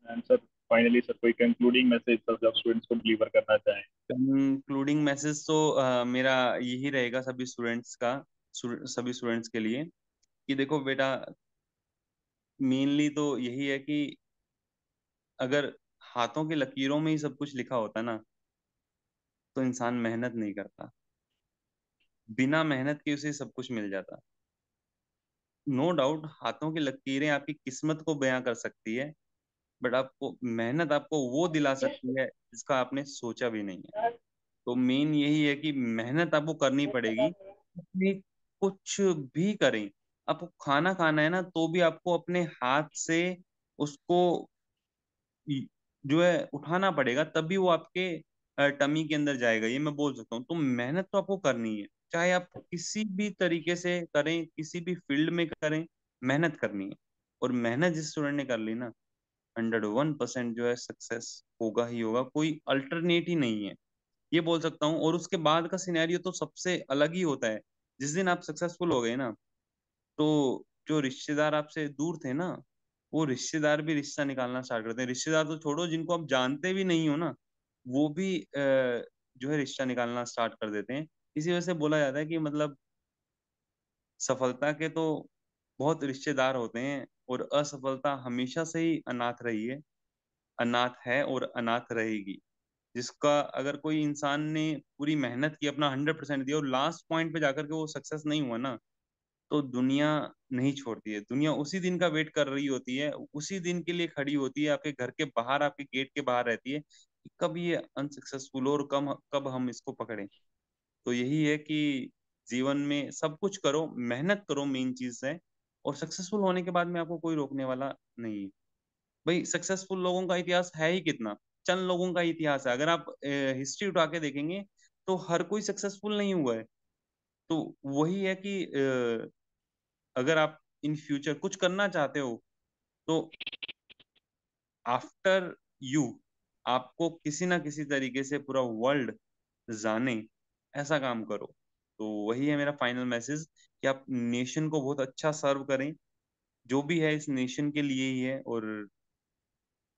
S1: एंड सर फाइनली सर कोई कंक्लूडिंग मैसेज सर जब स्टूडेंट्स को डिलीवर करना चाहें।
S2: का। कंक्लूडिंग मैसेज तो मेरा यही रहेगा सभी स्टूडेंट्स का, सभी स्टूडेंट्स के लिए, कि देखो बेटा, मेनली तो यही है कि अगर हाथों की लकीरों में ही सब कुछ लिखा होता ना, तो इंसान मेहनत नहीं करता। बिना मेहनत के उसे सब कुछ मिल जाता। नो डाउट हाथों की लकीरें आपकी किस्मत को बयां कर सकती है, बट आपको मेहनत आपको वो दिला सकती है जिसका आपने सोचा भी नहीं है। तो मेन यही है कि मेहनत आपको करनी पड़ेगी। अपने कुछ भी करें, आपको खाना खाना है ना तो भी आपको अपने हाथ से उसको जो है उठाना पड़ेगा, तभी वो आपके टमी के अंदर जाएगा, ये मैं बोल सकता हूँ। तो मेहनत तो आपको करनी है, चाहे आप किसी भी तरीके से करें, किसी भी फील्ड में करें, मेहनत करनी है। और मेहनत जिस स्टूडेंट ने कर ली ना, 101% जो है सक्सेस होगा ही होगा, कोई अल्टरनेट ही नहीं है, ये बोल सकता हूँ। और उसके बाद का सिनेरियो तो सबसे अलग ही होता है। जिस दिन आप सक्सेसफुल हो गए ना, तो जो रिश्तेदार आपसे दूर थे ना, वो रिश्तेदार भी रिश्ता निकालना स्टार्ट करते हैं। रिश्तेदार तो छोड़ो, जिनको आप जानते भी नहीं हो ना, वो भी जो है रिश्ता निकालना स्टार्ट कर देते हैं। इसी वजह से बोला जाता है कि मतलब सफलता के तो बहुत रिश्तेदार होते हैं, और असफलता हमेशा से ही अनाथ रही है, अनाथ है और अनाथ रहेगी। जिसका अगर कोई इंसान ने पूरी मेहनत की, अपना 100% दिया, और लास्ट पॉइंट पे जाकर के वो सक्सेस नहीं हुआ ना, तो दुनिया नहीं छोड़ती है। दुनिया उसी दिन का वेट कर रही होती है, उसी दिन के लिए खड़ी होती है, आपके घर के बाहर, आपके गेट के बाहर रहती है कि कब ये अनसक्सेसफुल हो और कब कब हम इसको पकड़ें। तो यही है कि जीवन में सब कुछ करो, मेहनत करो, मेन चीज है। और सक्सेसफुल होने के बाद में आपको कोई रोकने वाला नहीं है। भाई सक्सेसफुल लोगों का इतिहास है ही कितना, चंद लोगों का इतिहास है। अगर आप हिस्ट्री उठा के देखेंगे तो हर कोई सक्सेसफुल नहीं हुआ है। तो वही है कि अगर आप इन फ्यूचर कुछ करना चाहते हो, तो आफ्टर यू आपको किसी ना किसी तरीके से पूरा वर्ल्ड जाने, ऐसा काम करो। तो वही है मेरा फाइनल मैसेज, कि आप नेशन को बहुत अच्छा सर्व करें। जो भी है इस नेशन के लिए ही है, और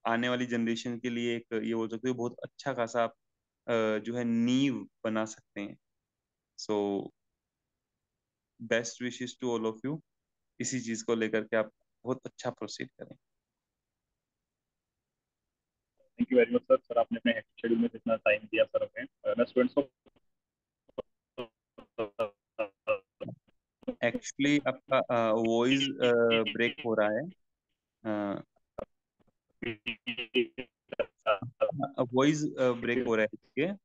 S2: आने वाली जनरेशन के लिए एक ये बोल सकते हो बहुत अच्छा खासा आप जो है नींव बना सकते हैं। So best wishes to all of you, इसी चीज को लेकर के आप बहुत अच्छा प्रोसीड करें।
S1: Thank you very much sir. Sir आपने अपने शेड्यूल में इतना टाइम दिया सर हमें। मैं स्टूडेंट्स को
S2: एक्चुअली आपका वॉइस ब्रेक हो रहा है। वॉइस ब्रेक हो रहा है, ठीक है,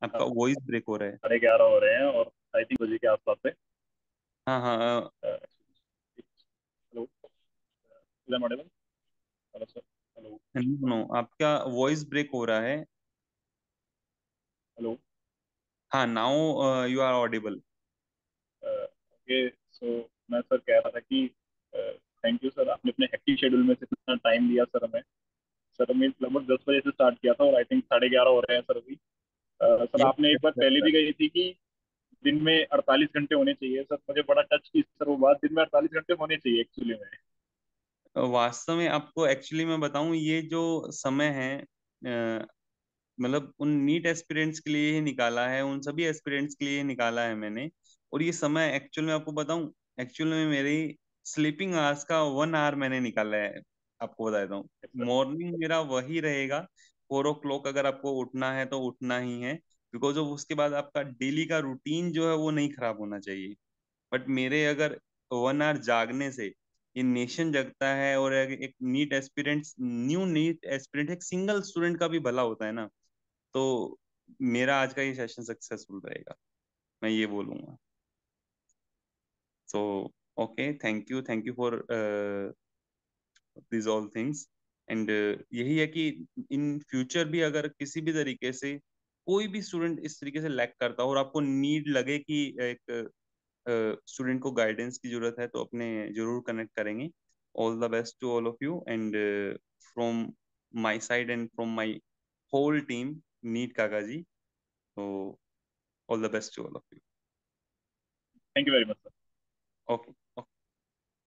S2: आपका वॉइस ब्रेक हो रहा है।
S1: 11:30 हो रहे हैं और आई थिंक बजे के आसपास से।
S2: हाँ हाँ।
S1: Hello, madam. Hello sir. Hello.
S2: No, आपका वॉइस ब्रेक हो रहा है।
S1: हेलो।
S2: हाँ, now you are audible.
S1: Okay, so मैं सर कह रहा था कि थैंक यू सर, आपने अपने हेक्टिक शेड्यूल में से इतना टाइम दिया सर हमें। सर हमने लगभग 10 बजे से स्टार्ट किया था और आई थिंक 11:30 हो रहे हैं सर अभी। सर
S2: यस
S1: आपने एक बात पहले भी कही थी कि दिन में 48 घंटे होने चाहिए। सर मुझे बड़ा टच की सर वो बात, दिन में 48 घंटे होने चाहिए एक्चुअली में।
S2: वास्तव में आपको एक्चुअली मैं बताऊं, ये जो समय है मतलब उन नीट एस्पिरेंट्स के लिए ही निकाला है, उन सभी एस्पिरेंट्स के लिए ही निकाला है मैंने। और ये समय एक्चुअल में आपको बताऊं, एक्चुअल में मेरी स्लीपिंग आवर्स का 1 आवर मैंने निकाला है। आपको बता देता हूँ,
S1: सर
S2: मॉर्निंग मेरा वही रहेगा। 4 o'clock अगर आपको उठना है तो उठना ही है, बिकॉज ऑफ उसके बाद आपका डेली का रूटीन जो है वो नहीं खराब होना चाहिए। बट मेरे अगर 1 आवर जागने से ये नेशन जगता है, और एक NEET aspirant, new NEET aspirant, एक सिंगल स्टूडेंट का भी भला होता है ना, तो मेरा आज का ये सेशन सक्सेसफुल रहेगा, मैं ये बोलूंगा। So okay, thank you for this all things. And यही है कि इन फ्यूचर भी अगर किसी भी तरीके से कोई भी स्टूडेंट इस तरीके से लैक करता हो, और आपको नीड लगे कि एक स्टूडेंट को गाइडेंस की जरूरत है, तो अपने जरूर कनेक्ट करेंगे। All the best to all of you, and from my side and from my whole team NEET Kaka ji, तो all the best to all of you.
S1: Thank you very much sir.
S2: Okay.